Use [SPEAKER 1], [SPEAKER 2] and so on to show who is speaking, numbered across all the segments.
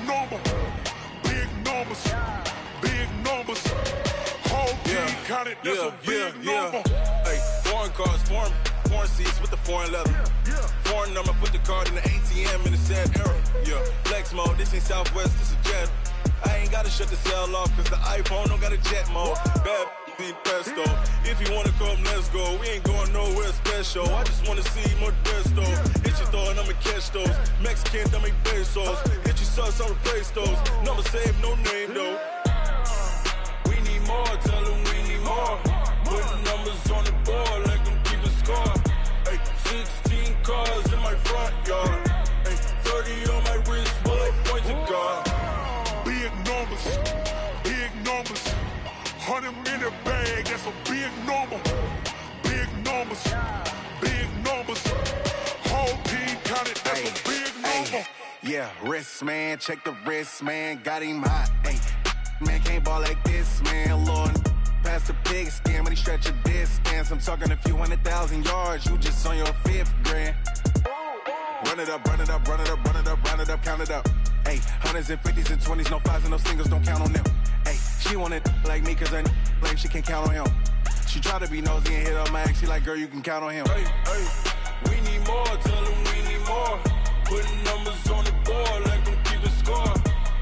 [SPEAKER 1] number. Big numbers. Big numbers. Whole team counted, that's a big number.
[SPEAKER 2] Hey, foreign cars, foreign seats with the foreign leather. Foreign number, put the card in the ATM in the sad era. Yeah, flex mode, this ain't Southwest, this is jet. I ain't gotta shut the cell off, cause the iPhone don't got a jet mode. Bad need pesto. If you wanna come, let's go. We ain't going nowhere special. I just wanna see more desto. Hit your throw and I'ma catch those. Mexican, I make pesos. Hit your sauce, I'll replace those. Number save, no name though. We need more, tell them we need more. Putting numbers on the board, like them keep a score. Hey, 16 cars in my front yard. Hey, 30 on my wrist, bullet point to God.
[SPEAKER 1] Big numbers, big numbers. 100 in the bag, that's a big number. Big numbers, big numbers. Whole team counted, that's a big number.
[SPEAKER 3] Yeah, wrist man, check the wrist man, got him hot. Ay, man can't ball like this, man. Lord, past the pig skin when he stretch a distance. I'm talking a few 100,000 yards, you just on your 5th grand. Run it up, run it up, run it up, run it up, run it up, count it up. Ay, hundreds and 50s and 20s, no 5s and no singles, don't count on them. Ay, she want it like me cause her blame, she can't count on him. She try to be nosy and hit up my ex, she like, girl, you can count on him.
[SPEAKER 2] Hey, we need more, tell them we need more. Putting numbers on the board, like them keep a score.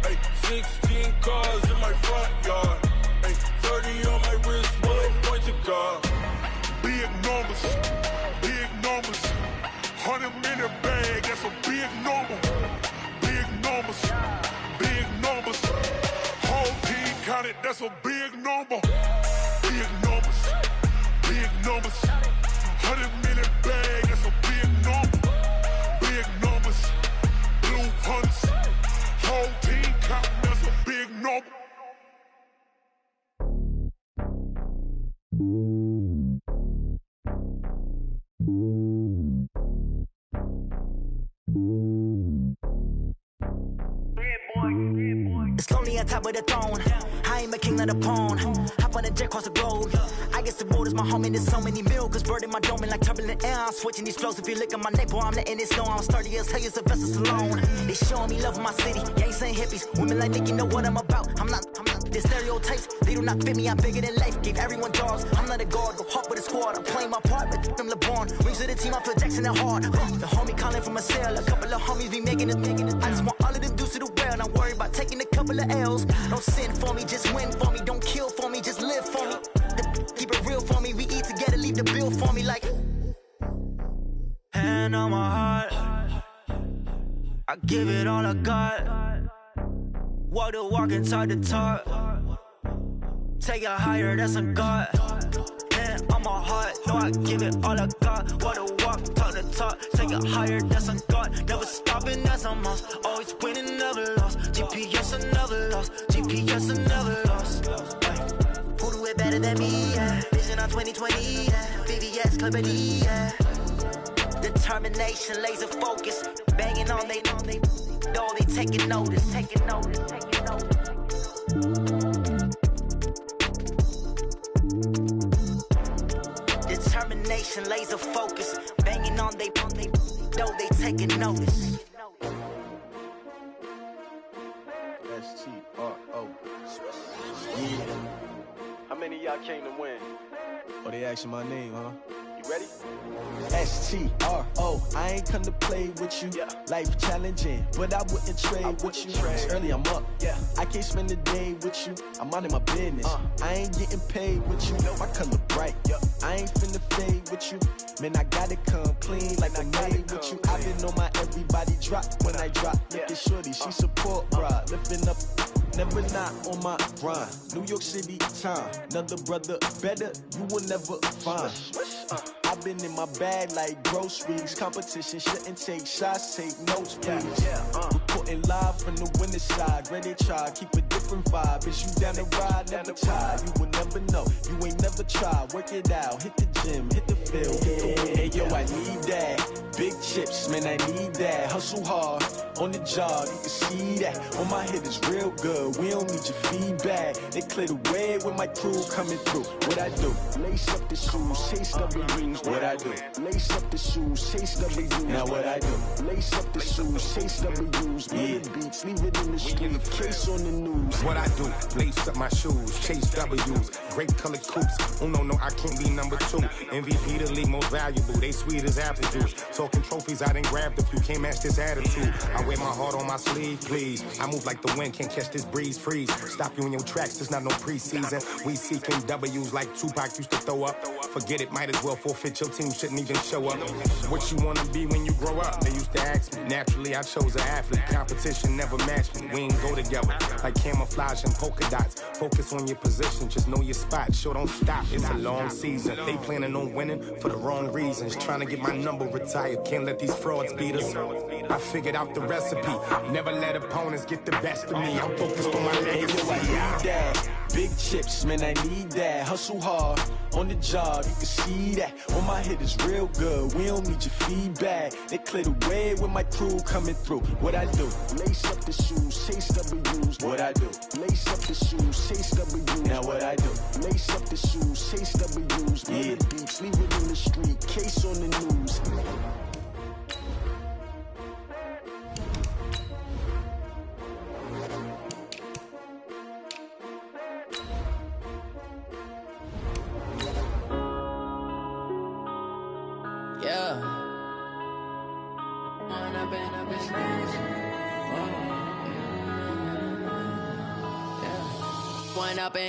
[SPEAKER 2] Hey, 16 cars in my front yard. Hey, 30 on my wrist, bullet point to God.
[SPEAKER 1] Big numbers, big numbers. 100 in the bag, that's a big number. Big numbers, big numbers. Whole team counted, that's a big number. Big numbers, big numbers. 100 in the bag, that's a big number. Big numbers, blue hunts. Whole team counting, that's a big number.
[SPEAKER 4] It's lonely on top of the throne. I ain't a king of the pawn. Hop on a jet across the globe. I guess the road is my home and there's so many milkers. Bird in my dome and like turbulent air. I'm switching these flows. If you look at my neck, boy, I'm letting it snow. I'm sturdy as hell as a vessel alone. They showing me love in my city. Gangs ain't hippies. Women like Nicky know what I'm about. I'm not the stereotypes. They do not fit me. I'm bigger than life. Gave everyone jobs. I'm not a guard. Go hard with a squad. I'm playing my part, but them LeBron. Rings of the team. I feel Jackson and hard. The homie calling from a cell. A couple of homies be making it. I just want all of them dudes to the well. Not worry about taking a couple of L's. Don't sin for me, just win for me. Don't kill for me, just live for me. Keep it real for me. We eat together, leave the bill for me like. Hand on my heart, I give it all I got. Walk the walk and talk the talk. Take it higher, that's a God. Hand on my heart, no, I give it all I got. Walk the walk, talk the talk. Take it higher, that's a God. Never stopping, that's a must. Always winning, never lost. GPS, I never lost. GPS, I never lost. Who do it better than me? Yeah. Vision on 2020. Yeah. VVS, Clippity. Yeah. Determination, laser focus. Banging on they know they taking notice. Taking notice. Taking notice. Determination, laser focus. Banging on they know they taking notice.
[SPEAKER 5] STRO. Yeah. How many of y'all came to win? Oh, they asking my name, huh? You ready? STRO. I ain't come to play with you. Yeah. Life challenging, but I wouldn't trade with you. It's early, I'm up. Yeah. I can't spend the day with you. I'm minding my business. I ain't getting paid with you. My color bright. I ain't finna fade with you. Man, I gotta come clean like I made with you. I've been on my everybody drop when I drop. Look at shorty, she support, bruh. Lifting up, never not on my grind. New York City time, another brother better, you will never find. I've been in my bag like groceries. Competition shouldn't take shots, take notes, please. Reporting live from the winning side. Ready to try, keep a different vibe. Is you down the ride, never tired. You will never know, you ain't never tried. Work it out, hit the gym, hit the field, hit the win. Hey yo, I need that. Big chips, man, I need that. Hustle hard, on the job, you can see that. On my head is real good, we don't need your feedback. They clear the way with my crew coming through. What I do? Lace up the shoes, chase double rings. What I do? Lace up the shoes, chase double U's. Now what I do? Lace up the shoes, chase double U's. Yeah, beats, leave it in the street, case on the news.
[SPEAKER 6] What I do, lace up my shoes, chase W's, great colored coops. Oh no, I can't be number 2. MVP the league most valuable, they sweet as apple juice. Talking trophies, I done grabbed a few, can't match this attitude. I wear my heart on my sleeve, please. I move like the wind, can't catch this breeze, freeze. Stop you in your tracks, there's not no preseason. We seeking W's like Tupac used to throw up. Forget it, might as well forfeit, your team shouldn't even show up. What you wanna be when you grow up? They used to ask me. Naturally, I chose an athlete. Competition never matched me. We ain't go together like camouflage and polka dots. Focus on your position, just know your spot. Sure, don't stop, it's a long season. They planning on winning for the wrong reasons. Trying to get my number retired, can't let these frauds beat us. I figured out the recipe. Never let opponents get the best of me. I'm focused on my legacy.
[SPEAKER 5] I need that. Big chips, man, I need that. Hustle hard on the job, you can see that. On my head is real good, we don't need your feedback. They clear the way with my crew coming through. What I do? Lace up the shoes, chase W's. What I do? Lace up the shoes, chase W's. Now what I do? Lace up the shoes, chase W's. Yeah, beats, leave it in the street, case on the news.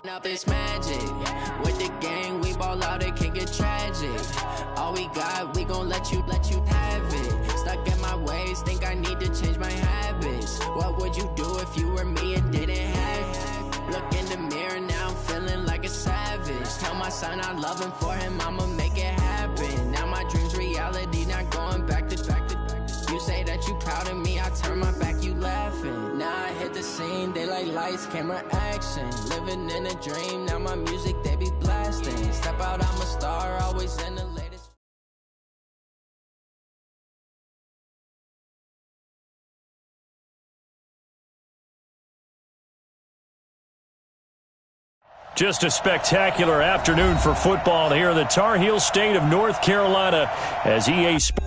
[SPEAKER 7] Up this magic. With the gang, we ball out, it can get tragic. All we got, we gon' let you have it. Stuck in my ways, think I need to change my habits. What would you do if you were me and didn't have it? Look in the mirror, now I'm feeling like a savage. Tell my son I love him, for him I'ma make it happen. Now my dream's reality, not going back to. You say that you proud of me, I turn my back, you laughing. Now I hit the scene, they like lights, camera, action. Living in a dream, now my music, they be blasting. Step out, I'm a star, always in the latest.
[SPEAKER 8] Just a spectacular afternoon for football here in the Tar Heel state of North Carolina as EA Sports.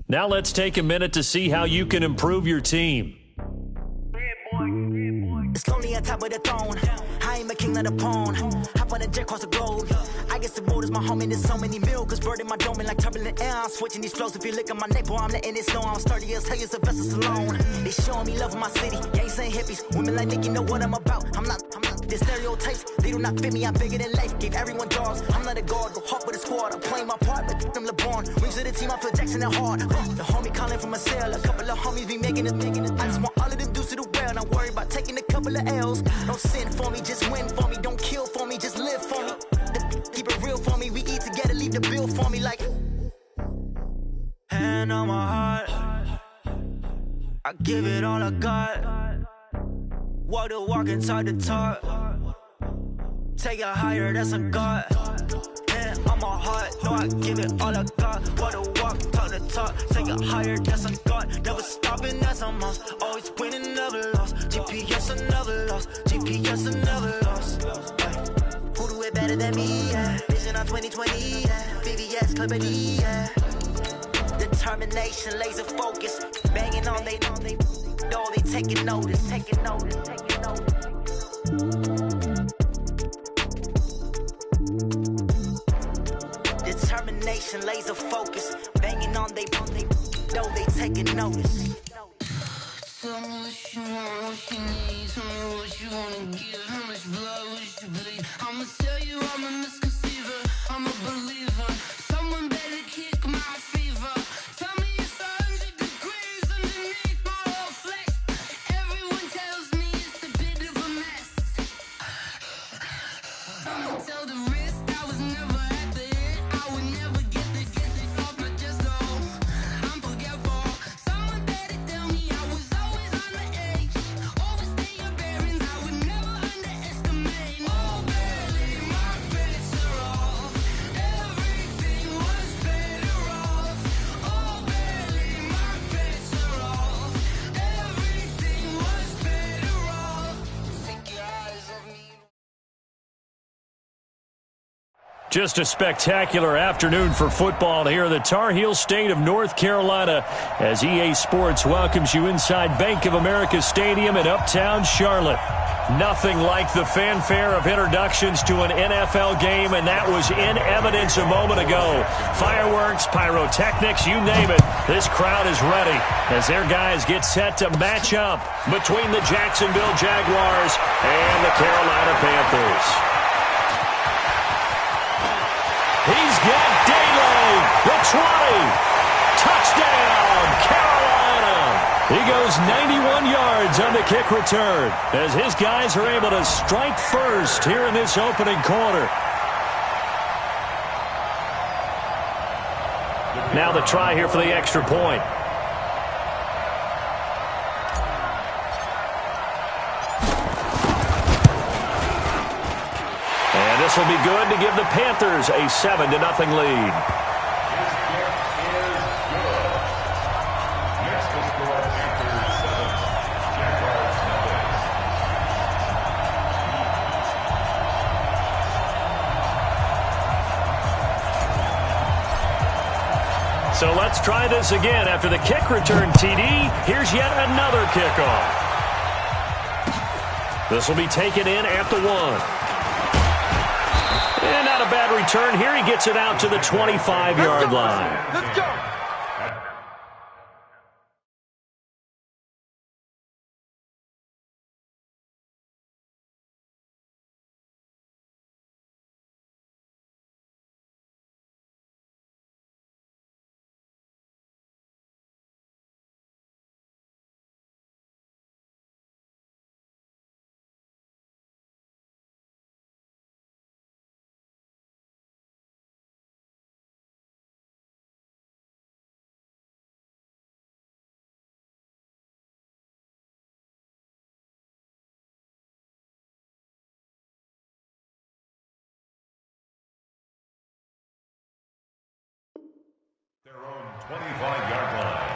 [SPEAKER 8] Now let's take a minute to see how you can improve your team.
[SPEAKER 4] It's lonely on top of the throne. I ain't a king of the pawn. Hop on a jet across the globe. I guess the road is my home and there's so many miracles. Bird in my dome and like turbulent air. I'm switching these flows. If you look at my neck, boy, I'm letting it snow. I'm sturdy as hell, as a vessel alone. They showing me love in my city. Gangs ain't hippies. Women like Nicky know what I'm about. I'm not the stereotypes. They do not fit me. I'm bigger than life. Gave everyone dogs. I'm not a guard. Go hard with a squad. I'm playing my part, but them LeBron. Rings of the team. I feel Jackson and hard. The homie calling from a cell. A couple of homies be making it. I just want all of them dudes to the well. Not worry about taking a couple of L's. Don't sin for me, just win for me. Don't kill for me, just live for me. Keep it real for me. We eat together, leave the bill for me like. Hand on my heart, I give it all I got. Walk the walk inside the talk. Take it higher, that's a God. Hand on my heart, no, I give it all I got. Walk the walk, talk the talk. Take it higher, that's a God. Never stopping, that's a must. Always winning, never lost. GPS, I never lost. GPS, I never lost. Who do it better than me? Yeah. Vision on 2020. Yeah. VVS, Clippity. Yeah. Determination, laser focus. Banging on they taking notice. Taking notice. Determination, laser focus. Banging on they taking notice.
[SPEAKER 9] Tell me what you want, what you need. Tell me what you wanna give. How much blood would you bleed? I'ma tell you I'm a misconceiver. I'm a believer. Someone better kick my fever. Tell me it's 100 degrees underneath my whole flesh. Everyone tells me it's a bit of a mess. I'ma tell the risk I was never at the end. I would never get it off my chest though. I'm forgetful. Someone better tell me I was always on the edge. Overstay your bearings, I would never underestimate. Oh, barely, my bets are off. Everything was better off. Oh, barely, my bets are off. Everything was better off.
[SPEAKER 8] Just a spectacular afternoon for football here in the Tar Heel state of North Carolina as EA Sports welcomes you inside Bank of America Stadium in Uptown Charlotte. Nothing like the fanfare of introductions to an NFL game, and that was in evidence a moment ago. Fireworks, pyrotechnics, you name it. This crowd is ready as their guys get set to match up between the Jacksonville Jaguars and the Carolina Panthers. He's got Daylay, the 20. Touchdown, Carolina. He goes 91 yards on the kick return as his guys are able to strike first here in this opening quarter. Now the try here for the extra point. And this will be good to give the Panthers a 7-0 lead. So let's try this again. After the kick return TD, here's yet another kickoff. This will be taken in at the 1. And not a bad return here. He gets it out to the 25-yard line.
[SPEAKER 9] Let's go.
[SPEAKER 10] Their own 25-yard line.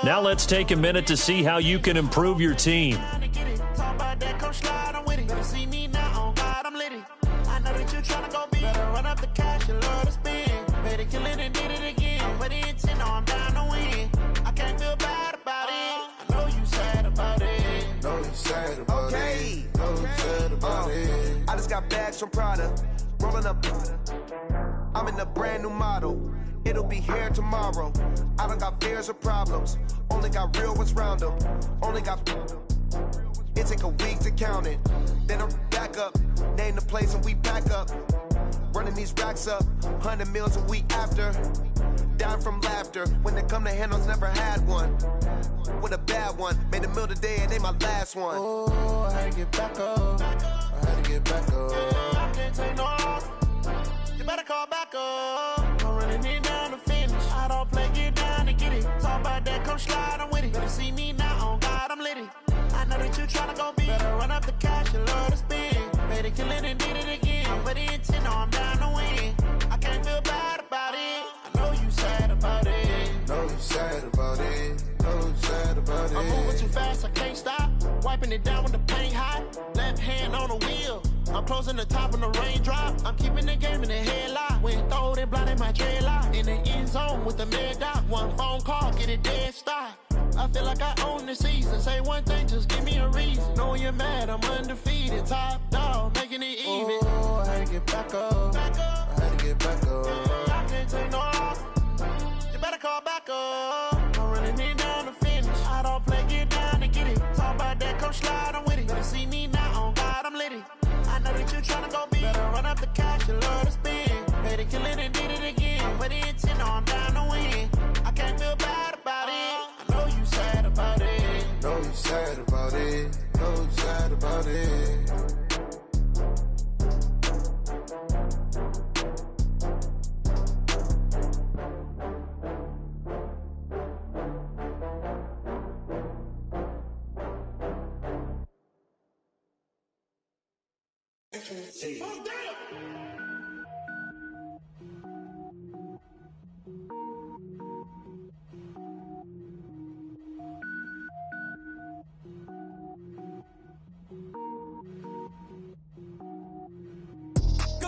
[SPEAKER 8] Now let's take a minute to see how you can improve your team.
[SPEAKER 11] I just got bags from Prada, rolling up. I'm in a brand new model. It'll be here tomorrow. I don't got fears or problems. Only got real ones round them. Only got. It take a week to count it. Then I back up. Name the place and we back up. Running these racks up. 100 meals a week after. Down from laughter. When they come to handles, never had one. With a bad one. Made a meal today and they my last one. Oh, I had to get back up. I had to get back up. I can't take no off. You better call back up. I'm running it down to finish. I don't play, get down to get it. Talk about that, come slide, I'm with it. Better see me now, on God, I'm litty. I know that you tryna go big. Better run up the cash, you love to spend. Made a killing and did it again. But the intent, no, I'm down to win. I can't feel bad about it. I know you sad about it. Know you sad about it. Know you sad about it. I'm moving too fast, I can't stop. Wiping it down with the paint hot. Left hand on the wheel. I'm closing the top on the raindrop. I'm keeping the game in the headlock. When throwed and blinded my dreadlock. In the end zone with the mad dot. One phone call, get it dead stop. I feel like I own the season. Say one thing, just give me a reason. Knowing you're mad, I'm undefeated. Top dog, making it even. Oh, I had to get back up. I had to get back up. I can't take no off. You better call back up. I'm running it down to finish. I don't play, get down to get it. Talk about that, come slide, I'm with it. Better see me now, on God, I'm litty. I know that you tryna go big. Better run up the cash, you love to spend. Made a killing and did it again. But the intent, no, I'm
[SPEAKER 12] Cook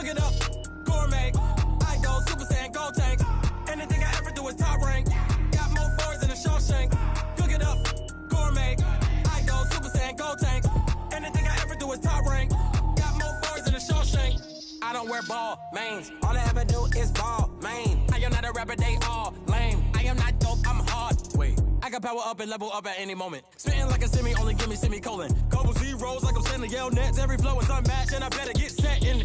[SPEAKER 12] it up, gourmet. I go Super Saiyan, gold tank. Anything I ever do is top rank. Got more boards than a Shawshank. Cook it up, gourmet. I go Super Saiyan, gold tank. Anything I ever do is top rank. Got more boards than a Shawshank. I don't wear ball mains. All I ever do is ball main. I am not a rapper, they all lame. I am not dope, I'm hard. Wait, I can power up and level up at any moment. Spitting like a semi, only give me semicolon. Couple zeros like I'm sending yell nets. Every flow is unmatched, and I better get set in.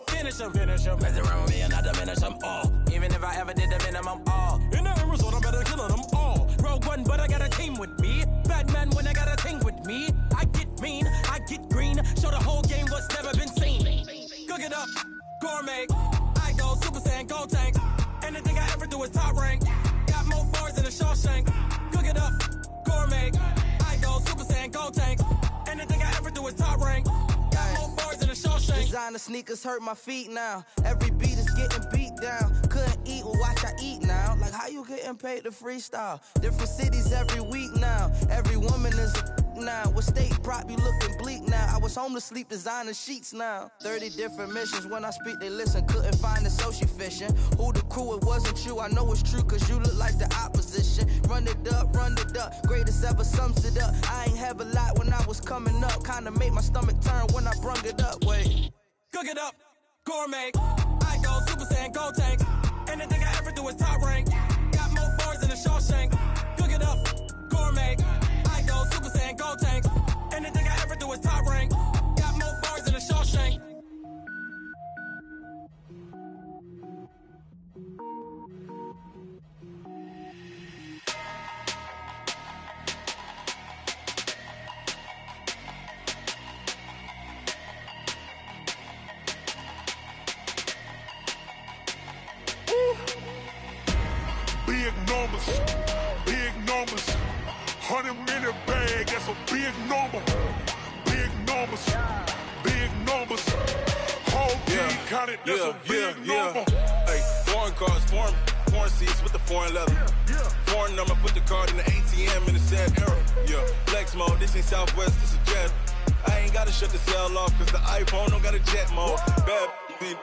[SPEAKER 12] Finish them. Mess around with me and I diminish them all. Even if I ever did the minimum, all. In the end result, I'm better killing them all. Rogue One, but I got a team with me. Batman when I got a team with me. I get mean, I get green. Show the whole game what's never been seen. Cook it up, gourmet. I go Super Saiyan, gold tank. Anything I ever do is top rank. Got more bars than a Shawshank. Cook it up, gourmet. I go Super Saiyan, gold tank. Anything I ever do is top rank. Got more bars than a Shawshank.
[SPEAKER 13] Designer sneakers hurt my feet now. Every beat is getting beat down. Couldn't eat, well watch I eat now. Like how you getting paid to freestyle? Different cities every week now. Every woman is a now. With state prop, you looking bleak now. I was home to sleep designing sheets now. 30 different missions. When I speak, they listen. Couldn't find it, so she fishing. Who the crew? It wasn't you. I know it's true, cause you look like the opposition. Run it up. Greatest ever sums it up. I ain't have a lot when I was coming up. Kinda made my stomach turn when I brung it up. Wait.
[SPEAKER 12] Cook it up, gourmet. I go Super Saiyan, gold tank. Anything I ever do is top rank. Got more bars than a Shawshank. Cook it up, gourmet. I go Super Saiyan, gold tank. Anything I ever do is top rank. Got more bars than a Shawshank.
[SPEAKER 1] Big numbers. 100-minute bag, that's a big number. Big numbers. Whole team counted, that's a big number.
[SPEAKER 2] Hey, foreign cars, foreign seats with the foreign leather. Foreign number, put the card in the ATM in the sad era. Yeah, flex mode, this ain't Southwest, this is Jet. I ain't gotta shut the cell off, cause the iPhone don't got a jet mode. Bad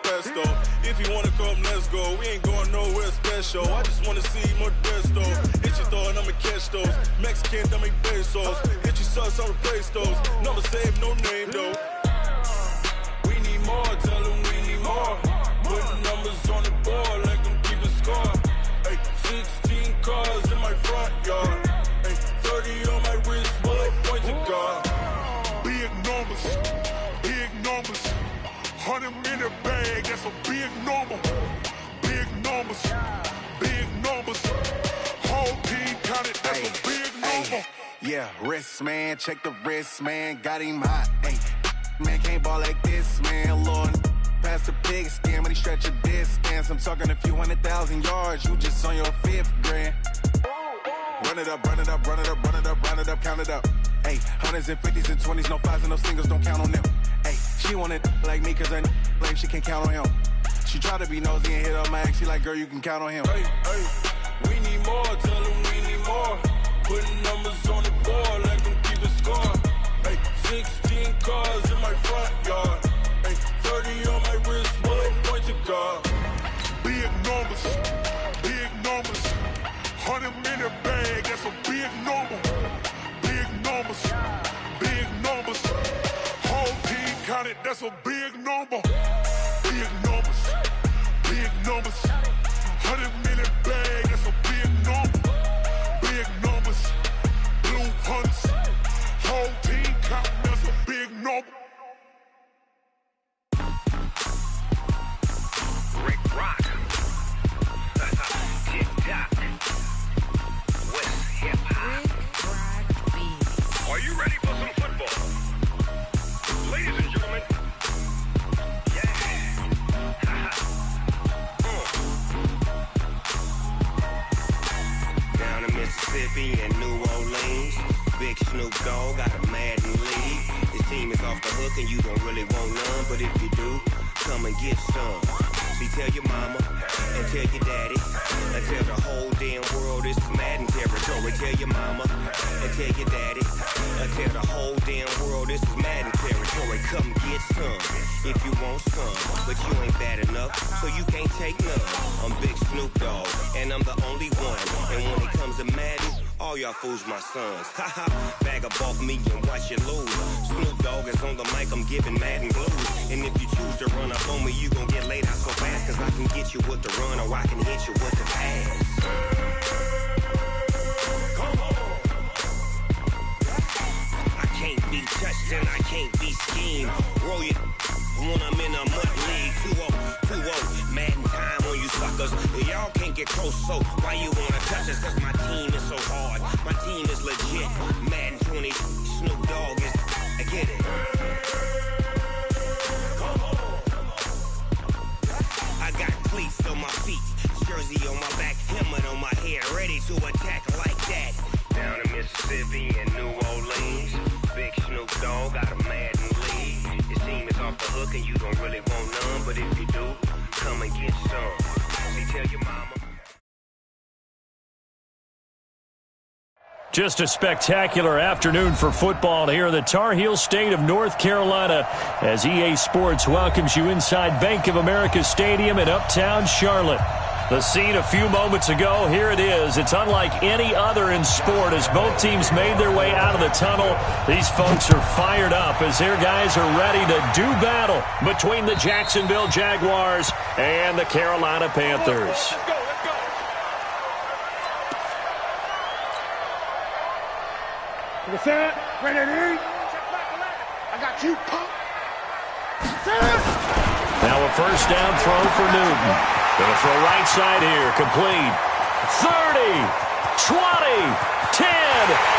[SPEAKER 2] pesto. If you wanna come, let's go. We ain't going nowhere special. I just wanna see more desto. Hit your throw and I'ma catch those. Mexican, I make pesos. Hit your sauce, I'ma replace those. Number saved, no name though. We need more, tell them we need more. Putting numbers on the board like I'm keeping score. Hey, 16 cars in my front yard. Hey, 30 on my wrist, bullet points of God.
[SPEAKER 1] Big numbers. 100-minute bag, that's a big number. Big numbers. Whole team counted, that's a big number.
[SPEAKER 3] Yeah, wrist, man, check the wrist, man, got him hot. Ay, man, can't ball like this, man, Lord. Past the pig skin when he stretch a distance. I'm talking a few 100,000 yards, you just on your 5th grand. Run it up, count it up. Ay, hundreds and 50s and 20s, no 5s and no singles, don't count on them. Ay, she want it like me, cause her blame, she can't count on him. She try to be nosy and hit up my ex, she like, girl, you can count on him.
[SPEAKER 2] Hey, we need more, tell them we need more. Putting numbers on the board like I'm keeping score. Hey, 16 cars in my front yard. Hey, 30 on my wrist, bullet points of God.
[SPEAKER 1] Big numbers. 100-minute bag, that's a big number. Big numbers. Whole team counted, that's a big number. Big numbers. 100-minute bag, that's a big number. Big numbers. Blue hunts. Whole team counting, that's a big number.
[SPEAKER 14] Rick Rock. Tick-tock. West hip-hop. Are you ready for some football? Ladies and gentlemen. Yeah. Down in Mississippi and New Orleans, Big Snoop Dogg got a Madden league. His
[SPEAKER 6] seem is off the hook and you don't really want none, but if you do, come and get some. See, tell your mama and tell your daddy and tell the whole damn world this is Madden territory. Tell your mama and tell your daddy and tell the whole damn world this is Madden territory. Come get some if you want some, but you ain't bad enough, so you can't take none. I'm Big Snoop Dogg, and I'm the only one. And when it comes to Madden, all y'all fools my sons. Haha, bag up off me and watch you lose. Snoop Dogg is on the mic, I'm giving Madden blues. And if you choose to run up on me, you gon' get laid out so fast, cause I can get you with the run or I can hit you with the pass. I can't be touched and I can't be schemed. Roll you when I'm in a mud league. 2-0, Madden time on you suckers. Y'all can't get close, so why you wanna touch us? Cause my team is so hard, my team is legit. Madden 20, Snoop Dogg is, I get it. I got cleats on my feet, jersey on my back, helmet on my head, ready to attack like that. Down in Mississippi and New Orleans, Big Snoop Dogg got a Madden lead. Your team is off the hook and you don't really want none, but if you do, come and get some. See, tell your mama.
[SPEAKER 8] Just a spectacular afternoon for football here in the Tar Heel state of North Carolina as EA Sports welcomes you inside Bank of America Stadium in Uptown Charlotte. The scene a few moments ago, here it is. It's unlike any other in sport as both teams made their way out of the tunnel. These folks are fired up as their guys are ready to do battle between the Jacksonville Jaguars and the Carolina Panthers.
[SPEAKER 15] I got you, punk.
[SPEAKER 8] Now a first down throw for Newton. Gonna throw right side here, complete. 30, 20, 10,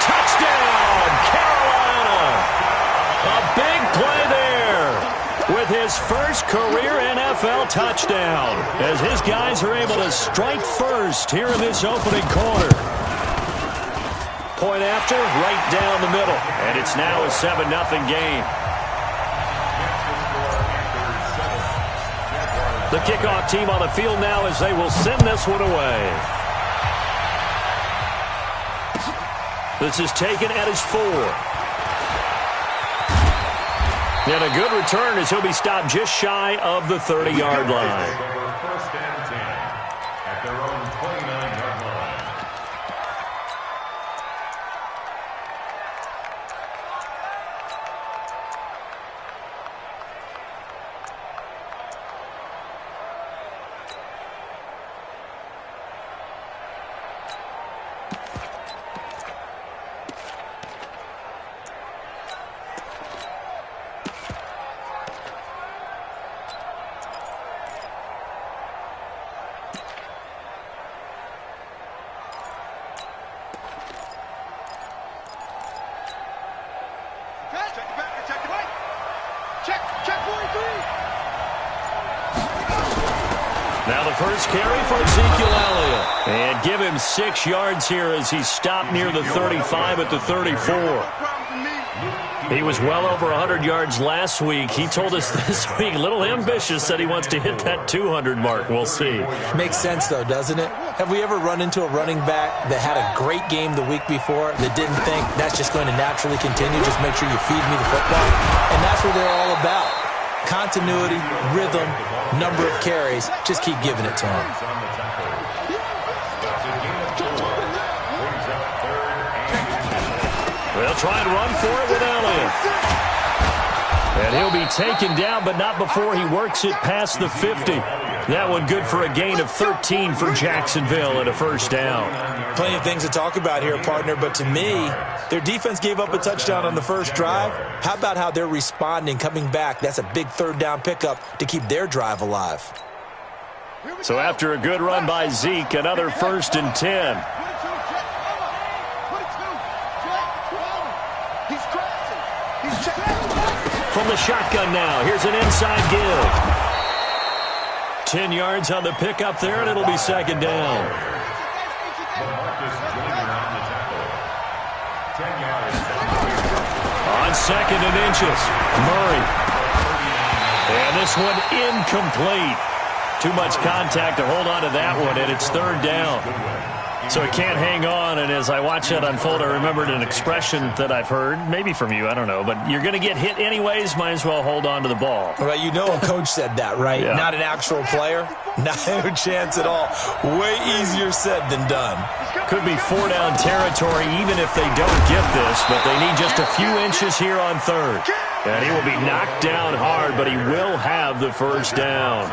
[SPEAKER 8] touchdown, Carolina. A big play there with his first career NFL touchdown as his guys are able to strike first here in this opening quarter. Point after, right down the middle. And it's now a 7-0 game. The kickoff team on the field now as they will send this one away. This is taken at his 4. And a good return as he'll be stopped just shy of the 30-yard line.
[SPEAKER 10] First and 10 at their own 29-yard line.
[SPEAKER 8] Now the first carry for Ezekiel Elliott. And give him 6 yards here as he's stopped near the 35 at the 34. He was well over 100 yards last week. He told us this week, a little ambitious, said he wants to hit that 200 mark. We'll see.
[SPEAKER 16] Makes sense, though, doesn't it? Have we ever run into a running back that had a great game the week before that didn't think that's just going to naturally continue? Just make sure you feed me the football. And that's what they're all about. Continuity, rhythm, number of carries. Just keep giving it to him.
[SPEAKER 8] They'll try and run for it with Elliott. And he'll be taken down, but not before he works it past the 50. That one good for a gain of 13 for Jacksonville and a first down.
[SPEAKER 16] Plenty of things to talk about here, partner, but to me, their defense gave up a touchdown on the first drive. How about how they're responding, coming back? That's a big third down pickup to keep their drive alive.
[SPEAKER 8] So after a good run by Zeke, another 1st and 10. From the shotgun now, here's an inside give. 10 yards on the pickup there, and it'll be second down. On second and inches. Murray. And this one incomplete. Too much contact to hold on to that one, and it's third down. So it can't hang on, and as I watch that unfold, I remembered an expression that I've heard, maybe from you, I don't know, but you're going to get hit anyways, might as well hold on to the ball.
[SPEAKER 16] Well, you know a coach said that, right?
[SPEAKER 8] Yeah.
[SPEAKER 16] Not an actual player. Not a chance at all. Way easier said than done.
[SPEAKER 8] Could be 4-down territory even if they don't get this, but they need just a few inches here on third. And he will be knocked down hard, but he will have the first down.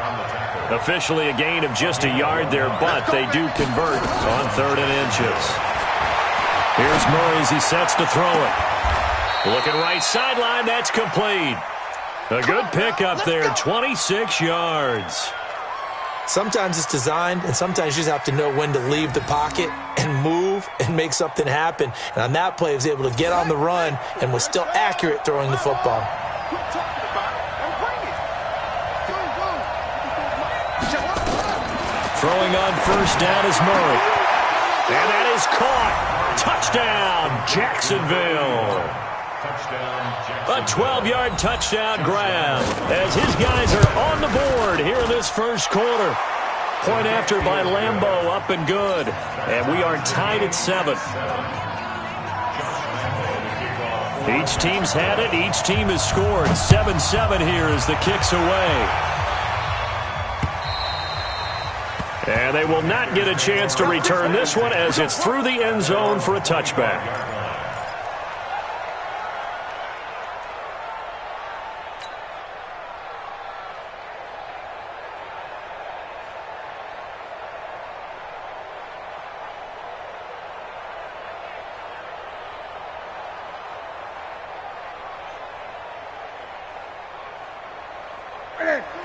[SPEAKER 8] Officially a gain of just a yard there, but they do convert on third and inches. Here's Murray as he sets to throw it. Looking right sideline, that's complete. A good pick up there, 26 yards.
[SPEAKER 16] Sometimes it's designed, and sometimes you just have to know when to leave the pocket and move and make something happen. And on that play, he was able to get on the run and was still accurate throwing the football.
[SPEAKER 8] Throwing on first down is Murray. And that is caught. Touchdown, Jacksonville. A 12-yard touchdown grab as his guys are on the board here in this first quarter. Point after by Lambeau, up and good. And we are tied at 7. Each team's had it. Each team has scored. 7-7 here as the kick's away. And they will not get a chance to return this one as it's through the end zone for a touchback.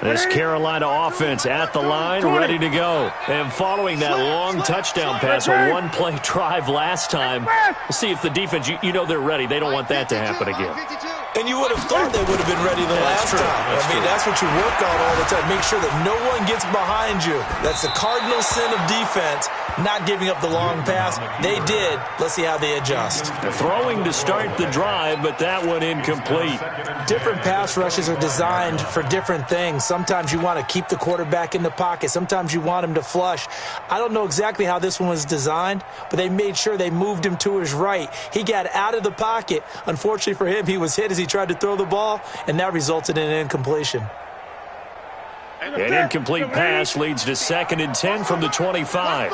[SPEAKER 8] This Carolina offense at the line, ready to go. And following that long touchdown pass, a one-play drive last time, we'll see if the defense, you know they're ready. They don't want that to happen again.
[SPEAKER 16] And you would have thought they would have been ready the last time. That's what you work on all the time. Make sure that no one gets behind you. That's the cardinal sin of defense, not giving up the long pass. They did. Let's see how they adjust.
[SPEAKER 8] They're throwing to start the drive, but that one incomplete.
[SPEAKER 16] Different pass rushes are designed for different things. Sometimes you want to keep the quarterback in the pocket. Sometimes you want him to flush. I don't know exactly how this one was designed, but they made sure they moved him to his right. He got out of the pocket. Unfortunately for him, he was hit as he tried to throw the ball, and that resulted in an incompletion.
[SPEAKER 8] An incomplete pass leads to 2nd and 10 from the 25.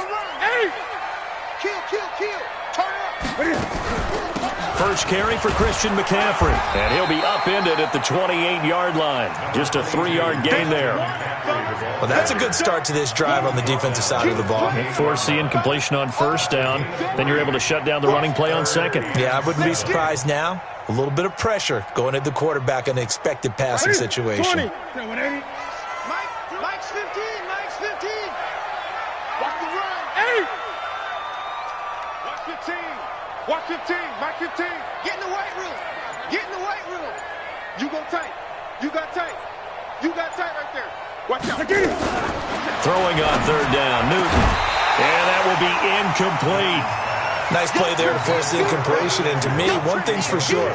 [SPEAKER 8] First carry for Christian McCaffrey, and he'll be upended at the 28-yard line. Just a 3-yard gain there.
[SPEAKER 16] Well, that's a good start to this drive on the defensive side of the ball.
[SPEAKER 8] Force the incompletion on first down. Then you're able to shut down the running play on second.
[SPEAKER 16] Yeah, I wouldn't be surprised now. A little bit of pressure going at the quarterback in the expected passing situation.
[SPEAKER 9] Mike's 15. Watch the run. Watch 15. Mike 15. Get in the weight room. You go tight. You got tight right there. Watch out.
[SPEAKER 8] Throwing on third down, Newton. And that will be incomplete.
[SPEAKER 16] Nice play there to force the incompletion. And to me, one thing's for sure.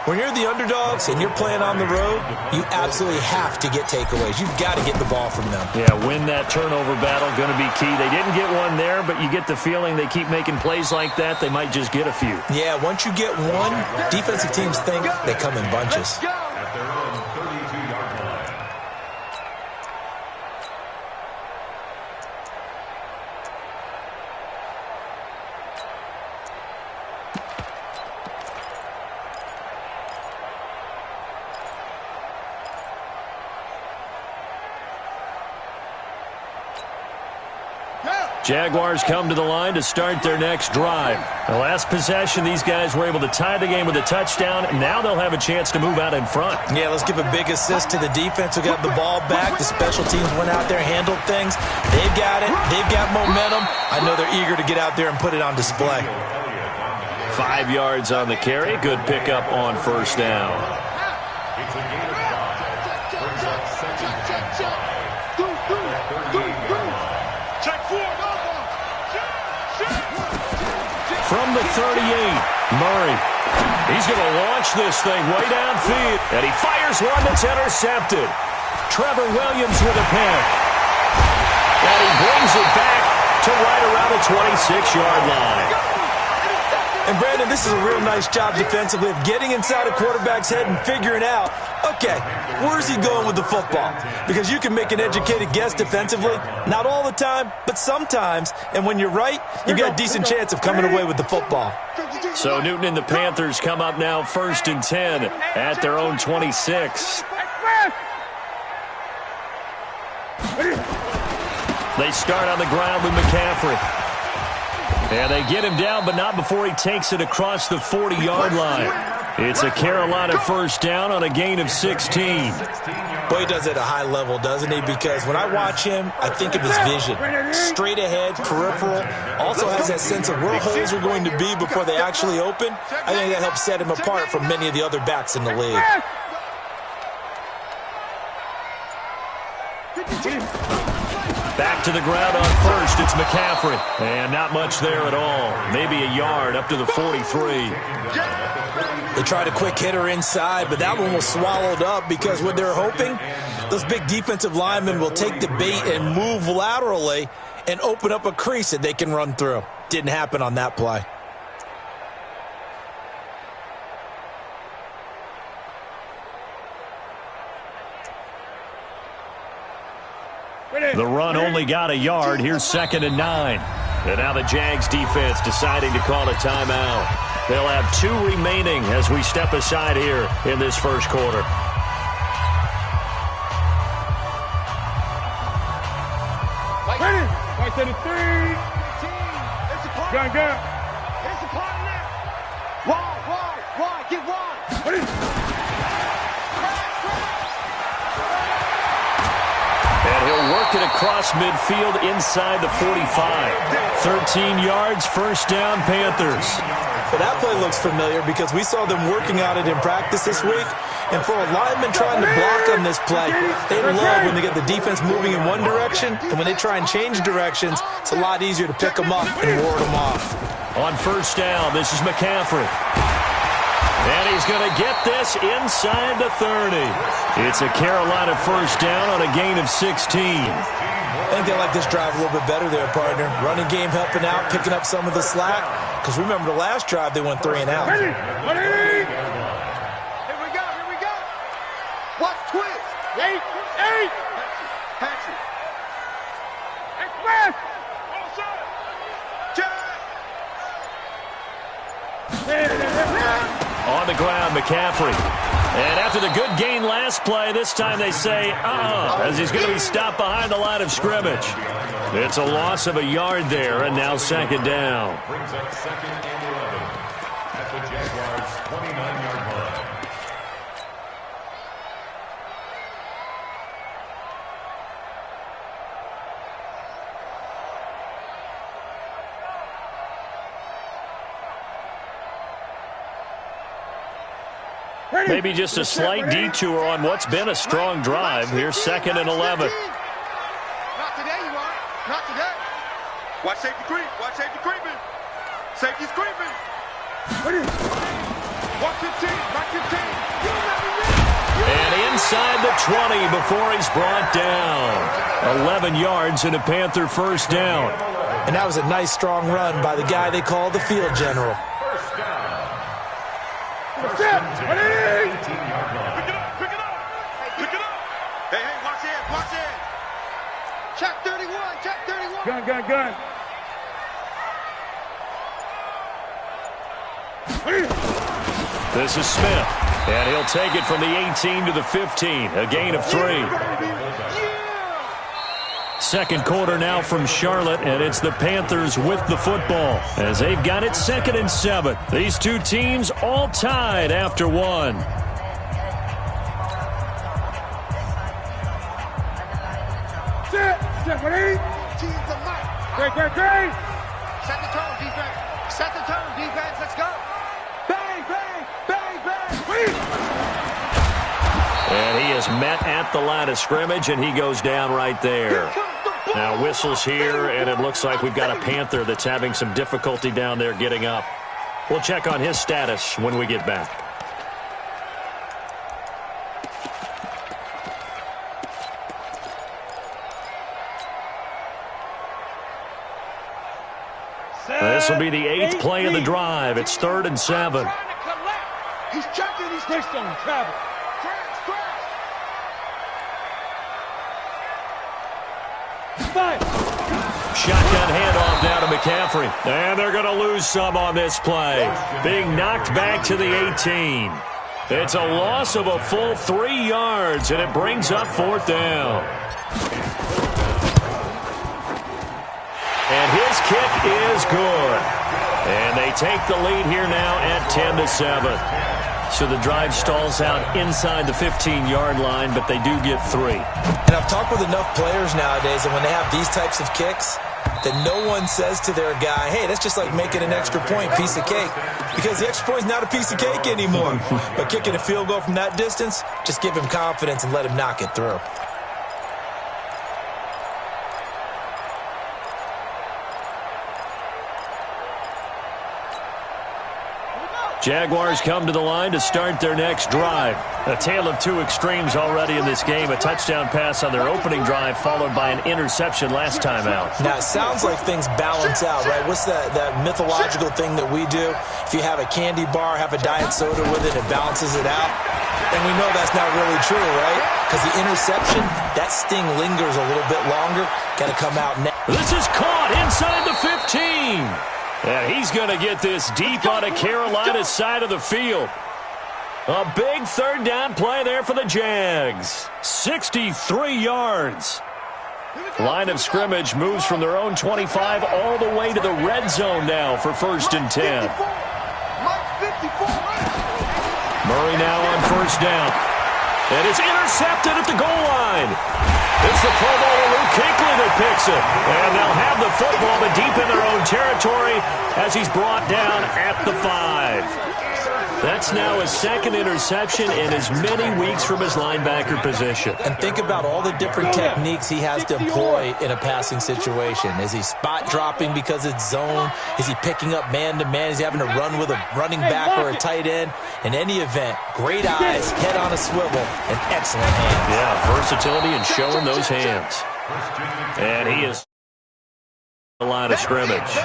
[SPEAKER 16] When you're the underdogs and you're playing on the road, you absolutely have to get takeaways. You've got to get the ball from them.
[SPEAKER 8] Yeah, win that turnover battle, going to be key. They didn't get one there, but you get the feeling they keep making plays like that, they might just get a few.
[SPEAKER 16] Yeah, once you get one, defensive teams think they come in bunches.
[SPEAKER 10] At their own 32-yard line.
[SPEAKER 8] Jaguars come to the line to start their next drive. The last possession, these guys were able to tie the game with a touchdown. Now they'll have a chance to move out in front.
[SPEAKER 16] Yeah, let's give a big assist to the defense who got the ball back. The special teams went out there, handled things. They've got it. They've got momentum. I know they're eager to get out there and put it on display.
[SPEAKER 8] 5 yards on the carry. Good pickup on first down.
[SPEAKER 10] It's a gain of 5. Brings up second and 5.
[SPEAKER 9] Check 4.
[SPEAKER 8] From the 38, Murray He's going to launch this thing way downfield. And he fires one that's intercepted. Trevor Williams with a pick. And he brings it back to right around the 26-yard line.
[SPEAKER 16] And, Brandon, this is a real nice job defensively of getting inside a quarterback's head and figuring out, okay, where's he going with the football? Because you can make an educated guess defensively. Not all the time, but sometimes. And when you're right, you've got a decent chance of coming away with the football.
[SPEAKER 8] So Newton and the Panthers come up now 1st and 10 at their own 26. They start on the ground with McCaffrey. And they get him down, but not before he takes it across the 40-yard line. It's a Carolina first down on a gain of 16.
[SPEAKER 16] Boy, he does it at a high level, doesn't he? Because when I watch him, I think of his vision. Straight ahead, peripheral. Also has that sense of where holes are going to be before they actually open. I think that helps set him apart from many of the other backs in the league.
[SPEAKER 8] Back to the ground on first. It's McCaffrey. And not much there at all. Maybe a yard up to the 43.
[SPEAKER 16] They tried a quick hitter inside, but that one was swallowed up because what they're hoping, those big defensive linemen will take the bait and move laterally and open up a crease that they can run through. Didn't happen on that play.
[SPEAKER 8] The run only got a yard. Here's 2nd and 9. And now the Jags defense deciding to call a timeout. They'll have 2 remaining as we step aside here in this first quarter.
[SPEAKER 15] Right to the 3. Gun. It's a partner. Wide. Get wide.
[SPEAKER 8] And he'll work it across midfield inside the 45. 13 yards, first down, Panthers.
[SPEAKER 16] Well, that play looks familiar because we saw them working on it in practice this week. And for a lineman trying to block on this play, they love when they get the defense moving in one direction. And when they try and change directions, it's a lot easier to pick them up and ward them off.
[SPEAKER 8] On first down, this is McCaffrey. And he's going to get this inside the 30. It's a Carolina first down on a gain of 16.
[SPEAKER 16] I think they like this drive a little bit better there, partner. Running game helping out, picking up some of the slack. Because remember the last drive, they went 3 and out.
[SPEAKER 15] Ready. Here we go. Watch twist. 8. Patrick. Express.
[SPEAKER 8] On the ground, McCaffrey. And after the good gain last play, this time they say, as he's going to be stopped behind the line of scrimmage. It's a loss of a yard there, and now 2nd down.
[SPEAKER 10] Brings up 2nd and 11 at the Jaguars' 29-yard line.
[SPEAKER 8] Maybe just a slight detour on what's been a strong drive. Here's 2nd and 11.
[SPEAKER 15] Not today, you are. Not today. Watch safety creep. Creeping. Safety's creeping. Watch 15. Back 15.
[SPEAKER 8] And inside the 20 before he's brought down. 11 yards and a Panther first down.
[SPEAKER 16] And that was a nice, strong run by the guy they call the field general.
[SPEAKER 10] First down.
[SPEAKER 15] Pick it up. Hey, watch it. Check 31. Gun.
[SPEAKER 8] This is Smith, and he'll take it from the 18 to the 15, a gain of 3. Second quarter now from Charlotte, and it's the Panthers with the football as they've got it 2nd and 7. These two teams all tied after 1.
[SPEAKER 15] Great. Set the tone, defense. Let's go. Bang.
[SPEAKER 8] And he is met at the line of scrimmage, and he goes down right there. Now whistles here, and it looks like we've got a Panther that's having some difficulty down there getting up. We'll check on his status when we get back. This will be the 8th play of the drive. It's 3rd and 7.
[SPEAKER 15] He's checking his wrist on travel.
[SPEAKER 8] Shotgun handoff now to McCaffrey. And they're going to lose some on this play. Being knocked back to the 18. It's a loss of a full 3 yards, and it brings up 4th down. And his kick is good. And they take the lead here now at 10-7. So the drive stalls out inside the 15-yard line, but they do get 3.
[SPEAKER 16] And I've talked with enough players nowadays, and when they have these types of kicks, that no one says to their guy, hey, that's just like making an extra point, piece of cake. Because the extra point is not a piece of cake anymore. But kicking a field goal from that distance, just give him confidence and let him knock it through.
[SPEAKER 8] Jaguars come to the line to start their next drive. A tale of 2 extremes already in this game. A touchdown pass on their opening drive followed by an interception last time out.
[SPEAKER 16] Now, it sounds like things balance out, right? What's that mythological thing that we do? If you have a candy bar, have a diet soda with it, it balances it out. And we know that's not really true, right? Because the interception, that sting lingers a little bit longer. Got to come out next.
[SPEAKER 8] This is caught inside the 15. And he's going to get this deep on Carolina's side of the field. A big 3rd down play there for the Jags. 63 yards. Line of scrimmage moves from their own 25 all the way to the red zone now for 1st and 10. Murray now on 1st down. And it's intercepted at the goal line. It's the Pro Bowler Luke Kuechly that picks it. And they'll have the football, but deep in their own territory as he's brought down at the 5. That's now his 2nd interception in as many weeks from his linebacker position.
[SPEAKER 16] And think about all the different techniques he has to employ in a passing situation. Is he spot dropping because it's zone? Is he picking up man-to-man? Is he having to run with a running back or a tight end? In any event, great eyes, head on a swivel, and excellent hands.
[SPEAKER 8] Yeah, versatility and showing those hands. And he is the line of scrimmage.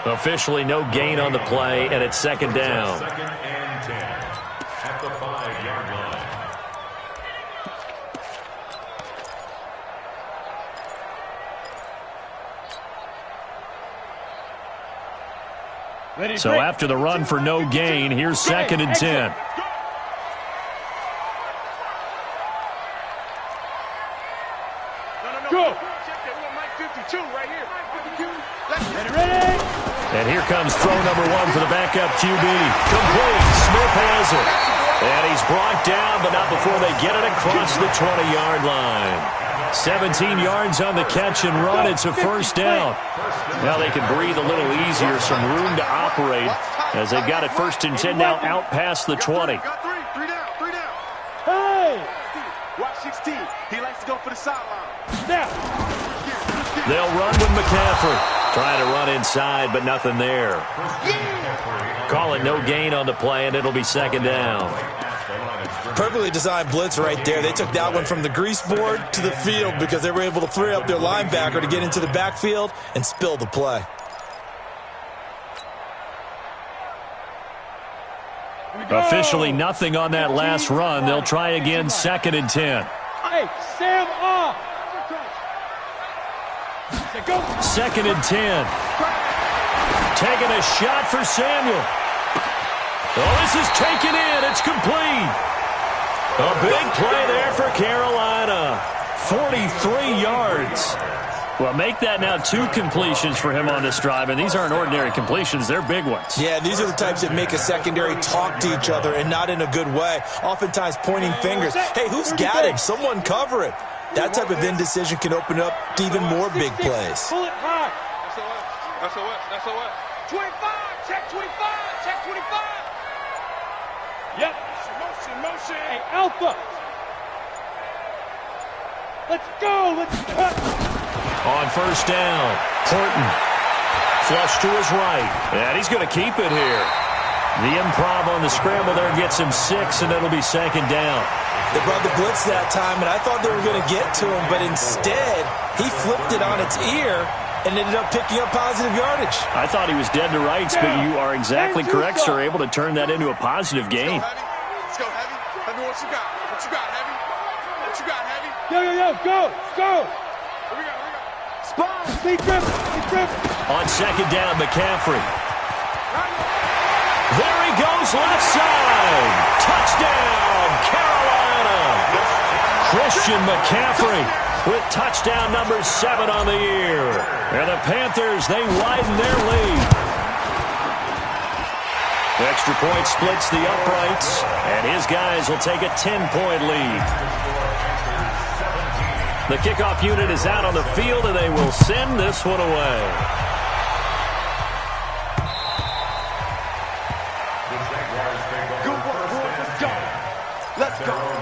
[SPEAKER 8] Officially no gain on the play, and it's 2nd down.
[SPEAKER 10] 2nd and 10 at the 5-yard line.
[SPEAKER 8] So after the run for no gain, here's 2nd and 10.
[SPEAKER 15] Go.
[SPEAKER 8] And here comes throw number 1 for the backup QB. Complete. Smith has it. And he's brought down, but not before they get it across the 20-yard line. 17 yards on the catch and run. It's a 1st down. Now they can breathe a little easier, some room to operate as they've got it 1st and 10 now out past the 20.
[SPEAKER 15] Three down. Hey! Watch 16. He likes to go for the sideline. Now.
[SPEAKER 8] They'll run with McCaffrey. Trying to run inside, but nothing there. Call it no gain on the play, and it'll be 2nd down.
[SPEAKER 16] Perfectly designed blitz right there. They took that one from the grease board to the field because they were able to free up their linebacker to get into the backfield and spill the play.
[SPEAKER 8] Officially nothing on that last run. They'll try again, 2nd and 10.
[SPEAKER 15] Hey, Sam off.
[SPEAKER 8] 2nd and 10. Taking a shot for Samuel. Oh, this is taken in. It's complete. A big play there for Carolina. 43 yards. Well, make that now 2 completions for him on this drive, and these aren't ordinary completions. They're big ones.
[SPEAKER 16] Yeah, these are the types that make a secondary talk to each other and not in a good way. Oftentimes pointing fingers. Hey, who's got him? Someone cover it. That type of indecision can open up to even more big plays.
[SPEAKER 15] Pull it hard. SOS. 25. Check 25. Check 25. Yep. Motion. Hey, Alpha. Let's go. Let's cut.
[SPEAKER 8] On 1st down, Horton Flush to his right. And he's going to keep it here. The improv on the scramble there gets him 6, and it'll be second down.
[SPEAKER 16] They brought the blitz that time, and I thought they were going to get to him, but instead he flipped it on its ear and ended up picking up positive yardage.
[SPEAKER 8] I thought he was dead to rights, but you are exactly correct, sir. Able to turn that into a positive gain.
[SPEAKER 15] Let's go, Heavy. Heavy, what you got? What you got, Heavy? What you got, Heavy?
[SPEAKER 12] Yo, go.
[SPEAKER 15] Here we go.
[SPEAKER 12] Spot. Be tripping.
[SPEAKER 8] On second down, McCaffrey. There he goes, left side. Touchdown, Carolina. Christian McCaffrey with touchdown number 7 on the year. And the Panthers, they widen their lead. The extra point splits the uprights, and his guys will take a 10-point lead. The kickoff unit is out on the field, and they will send this one away.
[SPEAKER 15] Let's go.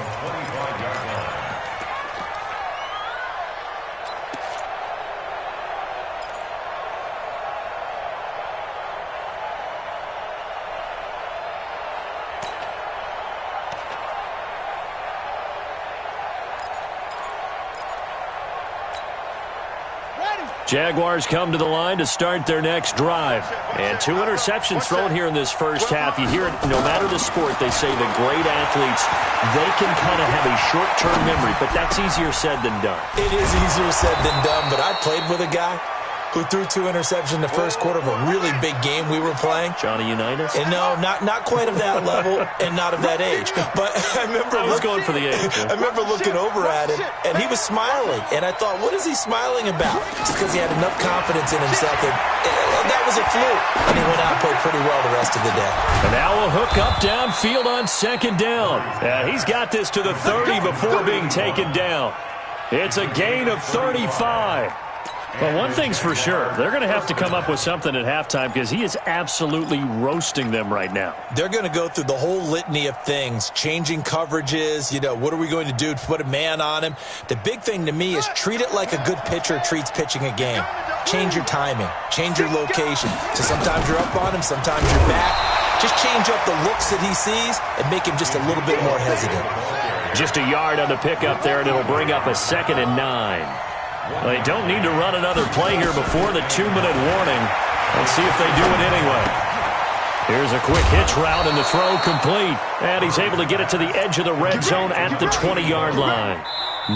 [SPEAKER 8] Jaguars come to the line to start their next drive. And 2 interceptions thrown here in this first half. You hear it, no matter the sport, they say the great athletes, they can kind of have a short-term memory, but that's easier said than done.
[SPEAKER 16] It is easier said than done, but I played with a guy who threw 2 interceptions in the first quarter of a really big game we were playing.
[SPEAKER 8] Johnny Unitas?
[SPEAKER 16] And no, not quite of that level and not of that age. But I remember
[SPEAKER 8] going for the age.
[SPEAKER 16] I remember looking over at him, and he was smiling. And I thought, what is he smiling about? It's because he had enough confidence in himself that that was a fluke. And he went out and played pretty well the rest of the day.
[SPEAKER 8] And now a hook up downfield on second down. He's got this to the 30 before being taken down. It's a gain of 35. Well, one thing's for sure. They're going to have to come up with something at halftime because he is absolutely roasting them right now.
[SPEAKER 16] They're going to go through the whole litany of things, changing coverages, what are we going to do to put a man on him? The big thing to me is treat it like a good pitcher treats pitching a game. Change your timing, change your location. So sometimes you're up on him, sometimes you're back. Just change up the looks that he sees and make him just a little bit more hesitant.
[SPEAKER 8] Just a yard on the pickup there, and it'll bring up a 2nd and 9. Well, they don't need to run another play here before the 2-minute warning. Let's see if they do it anyway. Here's a quick hitch route, and the throw complete. And he's able to get it to the edge of the red zone at the 20-yard line.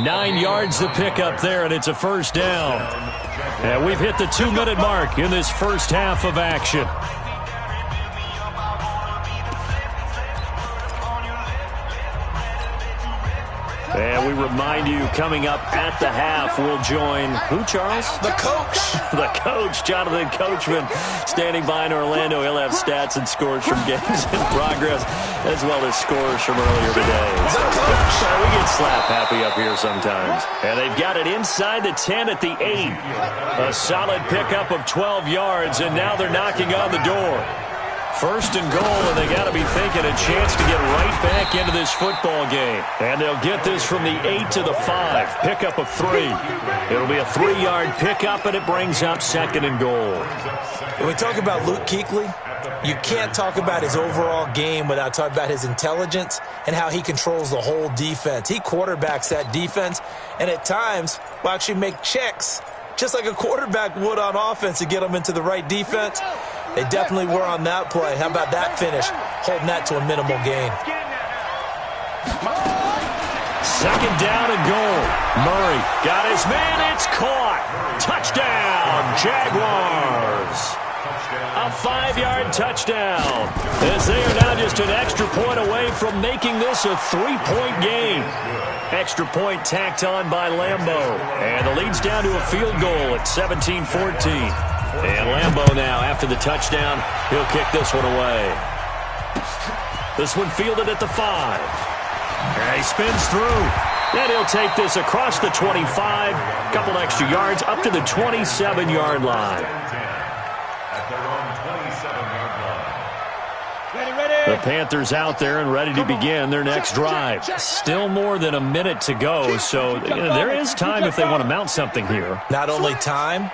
[SPEAKER 8] 9 yards to pick up there, and it's a first down. And we've hit the 2-minute mark in this first half of action. And we remind you, coming up at the half, we'll join who, Charles?
[SPEAKER 16] The coach.
[SPEAKER 8] The coach, Jonathan Coachman, standing by in Orlando. He'll have stats and scores from games in progress, as well as scores from earlier today.
[SPEAKER 16] The coach.
[SPEAKER 8] We get slap happy up here sometimes. And they've got it inside the 10 at the 8. A solid pickup of 12 yards, and now they're knocking on the door. First and goal, and they got to be thinking a chance to get right back into this football game. And they'll get this from the 8 to the 5. Pickup of 3. It'll be a 3-yard pickup, and it brings up 2nd and goal.
[SPEAKER 16] When we talk about Luke Kuechly, you can't talk about his overall game without talking about his intelligence and how he controls the whole defense. He quarterbacks that defense, and at times will actually make checks, just like a quarterback would on offense, to get them into the right defense. They definitely were on that play. How about that finish? Holding that to a minimal gain.
[SPEAKER 8] Second down and goal. Murray got his man. It's caught. Touchdown, Jaguars. A 5-yard touchdown. As they are now just an extra point away from making this a 3-point game. Extra point tacked on by Lambeau. And the lead's down to a field goal at 17-14. And Lambeau now, after the touchdown, he'll kick this one away. This one fielded at the 5. And he spins through. And he'll take this across the 25. Couple extra yards up to the 27-yard line.
[SPEAKER 12] Ready.
[SPEAKER 8] The Panthers out there and ready to begin their next drive. Still more than a minute to go, so there is time if they want to mount something here.
[SPEAKER 16] Not only time,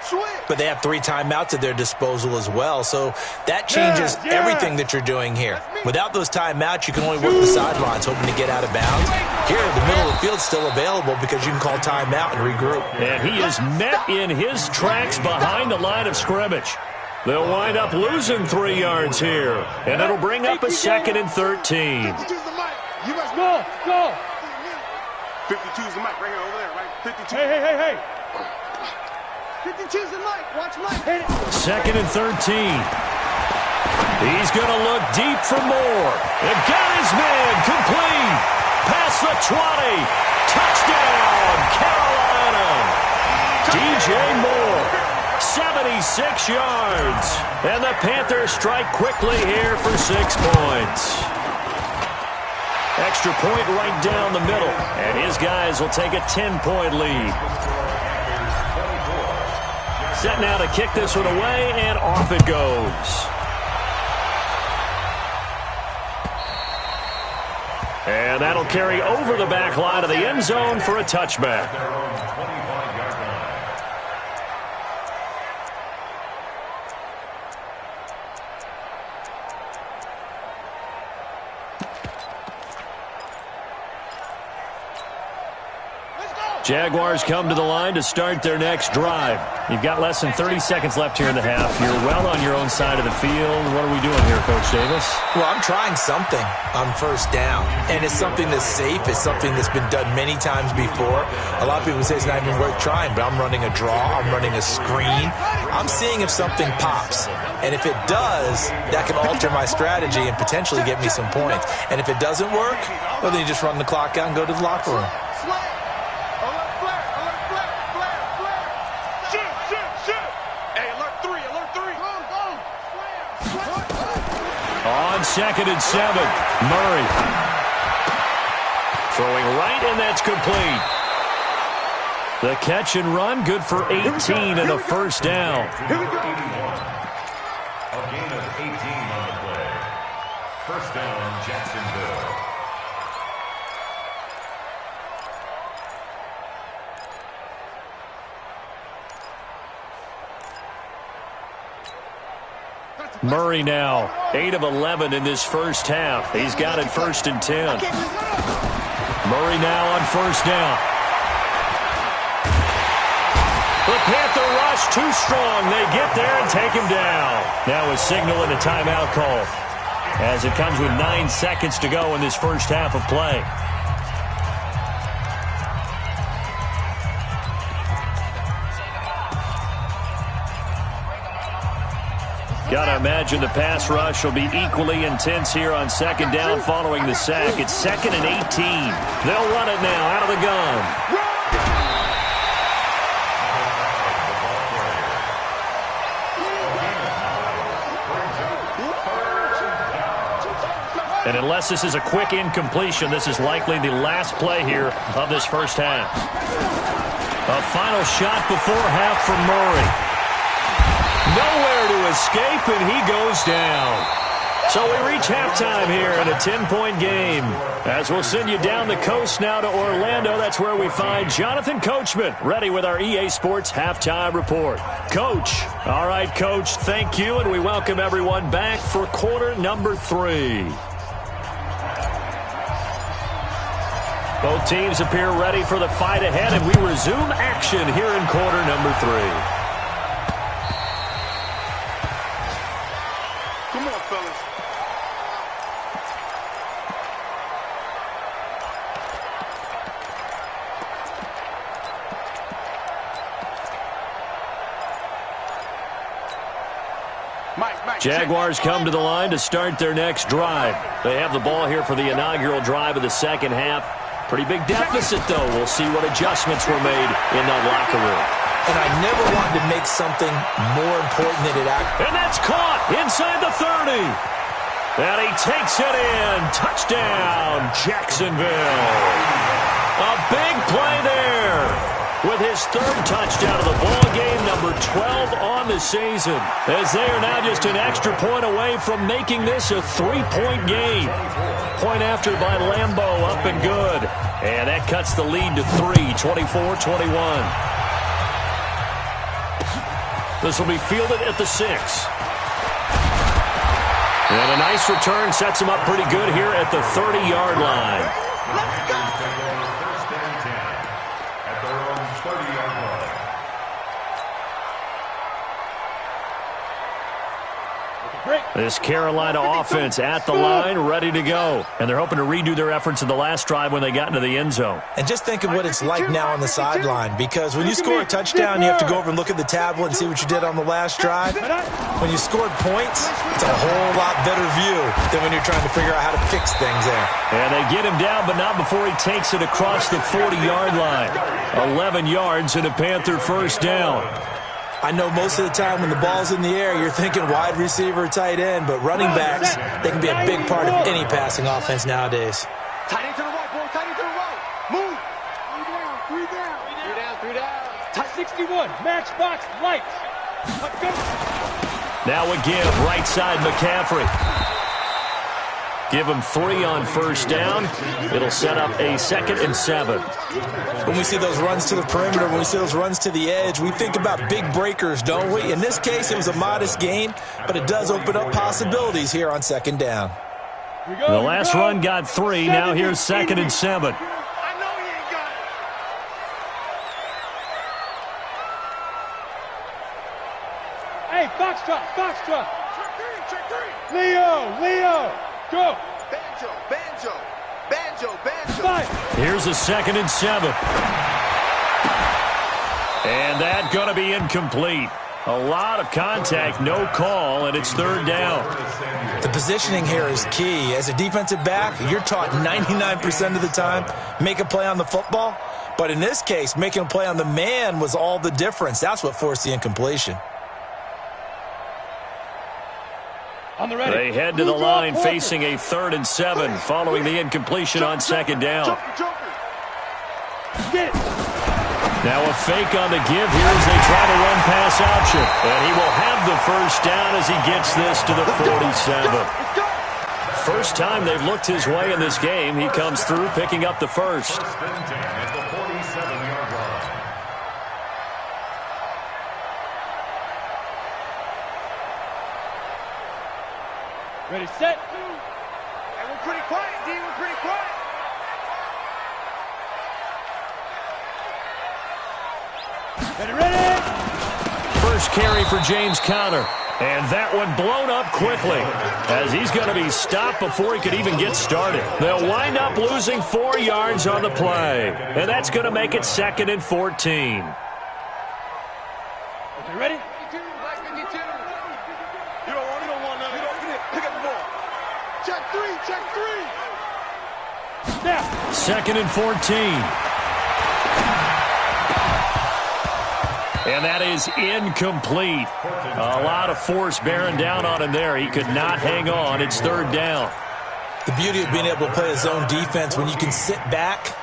[SPEAKER 16] but they have 3 timeouts at their disposal as well, so that changes everything that you're doing here. Without those timeouts, you can only work the sidelines, hoping to get out of bounds. Here, the middle of the field is still available because you can call timeout and regroup.
[SPEAKER 8] And he is met in his tracks behind the line of scrimmage. They'll wind up losing 3 yards here, and it'll bring up a 2nd and 13.
[SPEAKER 15] 52's the mic. You must go. 52's the mic right here over there, right? 52. Hey. 52's the mic. Watch Mike.
[SPEAKER 8] 2nd and 13. He's going to look deep for more. And got his man complete. Past the 20. Touchdown, Carolina. DJ Moore. 76 yards. And the Panthers strike quickly here for 6 points. Extra point right down the middle. And his guys will take a 10-point lead. Set now to kick this one away, and off it goes. And that'll carry over the back line of the end zone for a touchback. Jaguars come to the line to start their next drive. You've got less than 30 seconds left here in the half. You're well on your own side of the field. What are we doing here, Coach Davis?
[SPEAKER 16] Well, I'm trying something on first down, and it's something that's safe. It's something that's been done many times before. A lot of people say it's not even worth trying, but I'm running a draw. I'm running a screen. I'm seeing if something pops, and if it does, that can alter my strategy and potentially get me some points. And if it doesn't work, well, then you just run the clock out and go to the locker room.
[SPEAKER 8] On 2nd and 7, Murray. Throwing right, and that's complete. The catch and run, good for 18 and a first down.
[SPEAKER 10] A gain of 18 on the play. First down, Jacksonville.
[SPEAKER 8] Murray now, 8 of 11 in this first half. He's got it 1st and 10. Murray now on first down. The Panther rush too strong. They get there and take him down. Now a signal and a timeout call as it comes with 9 seconds to go in this first half of play. Got to imagine the pass rush will be equally intense here on 2nd down following the sack. It's 2nd and 18. They'll run it now out of the gun. And unless this is a quick incompletion, this is likely the last play here of this first half. A final shot before half from Murray. Nowhere to escape, and he goes down. So we reach halftime here in a 10-point game. As we'll send you down the coast now to Orlando, that's where we find Jonathan Coachman, ready with our EA Sports Halftime Report. Coach. All right, Coach, thank you, and we welcome everyone back for quarter number 3. Both teams appear ready for the fight ahead, and we resume action here in quarter number 3.
[SPEAKER 15] Come on, fellas.
[SPEAKER 8] Jaguars come to the line to start their next drive. They have the ball here for the inaugural drive of the second half. Pretty big deficit, though. We'll see what adjustments were made in that locker room.
[SPEAKER 16] And I never wanted to make something more important than it actually.
[SPEAKER 8] And that's caught inside the 30. And he takes it in. Touchdown, Jacksonville. A big play there. With his 3rd touchdown of the ball game, number 12 on the season, as they are now just an extra point away from making this a 3-point game. Point after by Lambeau, up and good. And that cuts the lead to 3, 24-21. This will be fielded at the 6. And a nice return sets him up pretty good here at the 30-yard line.
[SPEAKER 10] Let's go! First and 10 at their own 30-yard line.
[SPEAKER 8] This Carolina offense at the line, ready to go. And they're hoping to redo their efforts in the last drive when they got into the end zone.
[SPEAKER 16] And just think of what it's like now on the sideline, because when you score a touchdown, you have to go over and look at the tablet and see what you did on the last drive. When you scored points, it's a whole lot better view than when you're trying to figure out how to fix things there.
[SPEAKER 8] And they get him down, but not before he takes it across the 40-yard line. 11 yards and a Panther first down.
[SPEAKER 16] I know most of the time when the ball's in the air, you're thinking wide receiver, tight end, but running backs, they can be a big part of any passing offense nowadays.
[SPEAKER 15] Tight end to the right, boy. Tight end to the right. Move. 3 down. 3 down.
[SPEAKER 12] Tight 61. Matchbox lights. Let's go.
[SPEAKER 8] Now again, right side McCaffrey. Give him 3 on first down. It'll set up a 2nd and 7.
[SPEAKER 16] When we see those runs to the perimeter, when we see those runs to the edge, we think about big breakers, don't we? In this case, it was a modest gain, but it does open up possibilities here on 2nd down.
[SPEAKER 8] The last run got 3. Now here's 2nd and 7.
[SPEAKER 12] Hey, Foxtrot. Check 3. Leo. Go.
[SPEAKER 15] Banjo.
[SPEAKER 12] 5.
[SPEAKER 8] Here's a 2nd and 7. And that going to be incomplete. A lot of contact, no call, and it's 3rd down.
[SPEAKER 16] The positioning here is key. As a defensive back, you're taught 99% of the time, make a play on the football. But in this case, making a play on the man was all the difference. That's what forced the incompletion.
[SPEAKER 8] They head to the line facing a 3rd and 7 following the incompletion on 2nd down. Now a fake on the give here as they try to run pass option. And he will have the first down as he gets this to the 47. First time they've looked his way in this game. He comes through picking up the first.
[SPEAKER 12] Ready, set.
[SPEAKER 15] And we're pretty quiet, D. We're pretty quiet.
[SPEAKER 12] Ready.
[SPEAKER 8] First carry for James Conner. And that one blown up quickly as he's going to be stopped before he could even get started. They'll wind up losing 4 yards on the play. And that's going to make it 2nd and 14.
[SPEAKER 12] Okay, ready?
[SPEAKER 15] Check 3.
[SPEAKER 12] Now.
[SPEAKER 8] 2nd and 14. And that is incomplete. A lot of force bearing down on him there. He could not hang on. It's 3rd down.
[SPEAKER 16] The beauty of being able to play a zone defense when you can sit back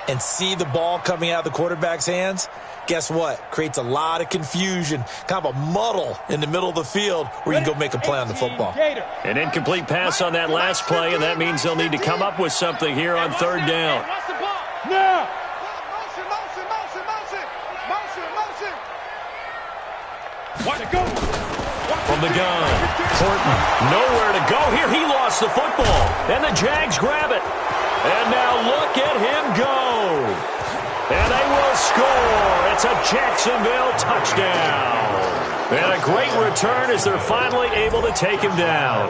[SPEAKER 16] and see the ball coming out of the quarterback's hands, guess what? Creates a lot of confusion, kind of a muddle in the middle of the field where you can go make a play on the football.
[SPEAKER 8] An incomplete pass on that last play, and that means they'll need to come up with something here on 3rd down.
[SPEAKER 12] Now.
[SPEAKER 8] From the gun, Horton, nowhere to go here. He lost the football, and the Jags grab it. And now look at him go. And they will score. It's a Jacksonville touchdown. And a great return as they're finally able to take him down.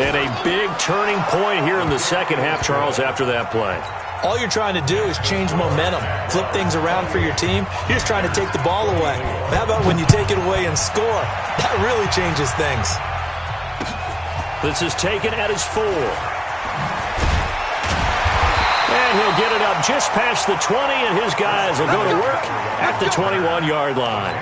[SPEAKER 8] And a big turning point here in the second half, Charles, after that play.
[SPEAKER 16] All you're trying to do is change momentum, flip things around for your team. You're just trying to take the ball away. How about when you take it away and score? That really changes things.
[SPEAKER 8] This is taken at his 4. And he'll get it up just past the 20, and his guys will go to work at the 21-yard line.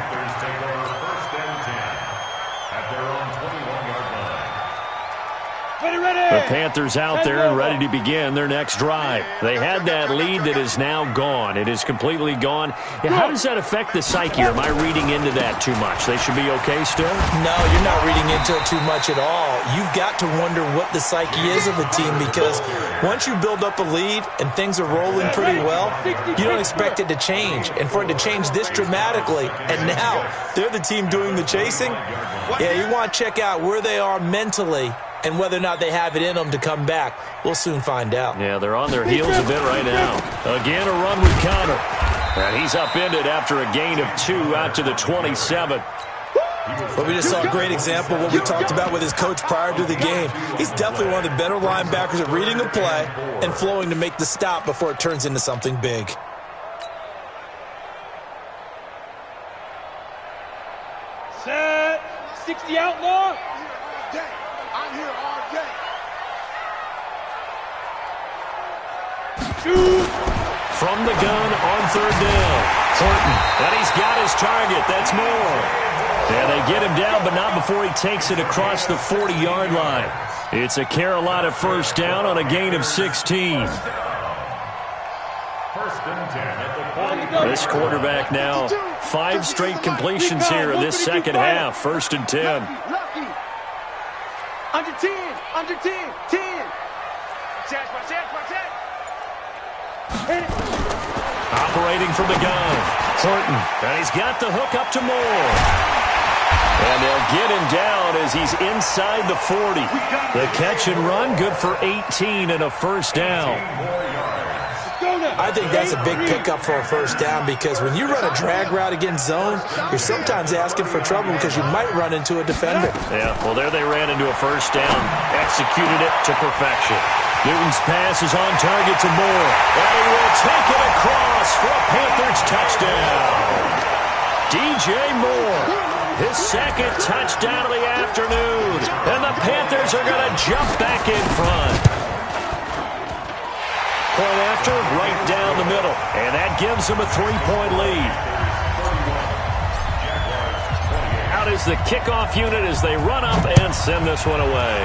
[SPEAKER 12] Ready,
[SPEAKER 8] The Panthers out there and ready to begin their next drive. They had that lead that is now gone. It is completely gone. How does that affect the psyche? Or am I reading into that too much? They should be okay still?
[SPEAKER 16] No, you're not reading into it too much at all. You've got to wonder what the psyche is of the team, because once you build up a lead and things are rolling pretty well, you don't expect it to change. And for it to change this dramatically, and now they're the team doing the chasing, yeah, you want to check out where they are mentally and whether or not they have it in them to come back. We'll soon find out.
[SPEAKER 8] Yeah, they're on their heels a bit right now. Again, a run with Connor. And he's upended after a gain of 2 out to the 27.
[SPEAKER 16] Well, we just saw a great example of what we talked about with his coach prior to the game. He's definitely one of the better linebackers at reading a play and flowing to make the stop before it turns into something big.
[SPEAKER 12] Set. 60 outlaw.
[SPEAKER 15] I'm here all day.
[SPEAKER 8] Shoot. From the gun on 3rd down. Horton. And he's got his target. That's Moore. And they get him down, but not before he takes it across the 40-yard line. It's a Carolina first down on a gain of 16. This quarterback now 5 straight completions here in this second half. 1st and 10.
[SPEAKER 12] Under 10. Under 10. 10.
[SPEAKER 8] Operating from the gun. Horton. And he's got the hook up to Moore. And they'll get him down as he's inside the 40. The catch and run, good for 18 and a first down.
[SPEAKER 16] I think that's a big pickup for a first down, because when you run a drag route against zone, you're sometimes asking for trouble because you might run into a defender.
[SPEAKER 8] Yeah, well, there they ran into a first down. Executed it to perfection. Newton's pass is on target to Moore. And he will take it across for a Panthers touchdown. DJ Moore, his second touchdown of the afternoon. And the Panthers are going to jump back in front. Point after, right down the middle. And that gives them a 3-point lead. Out is the kickoff unit as they run up and send this one away.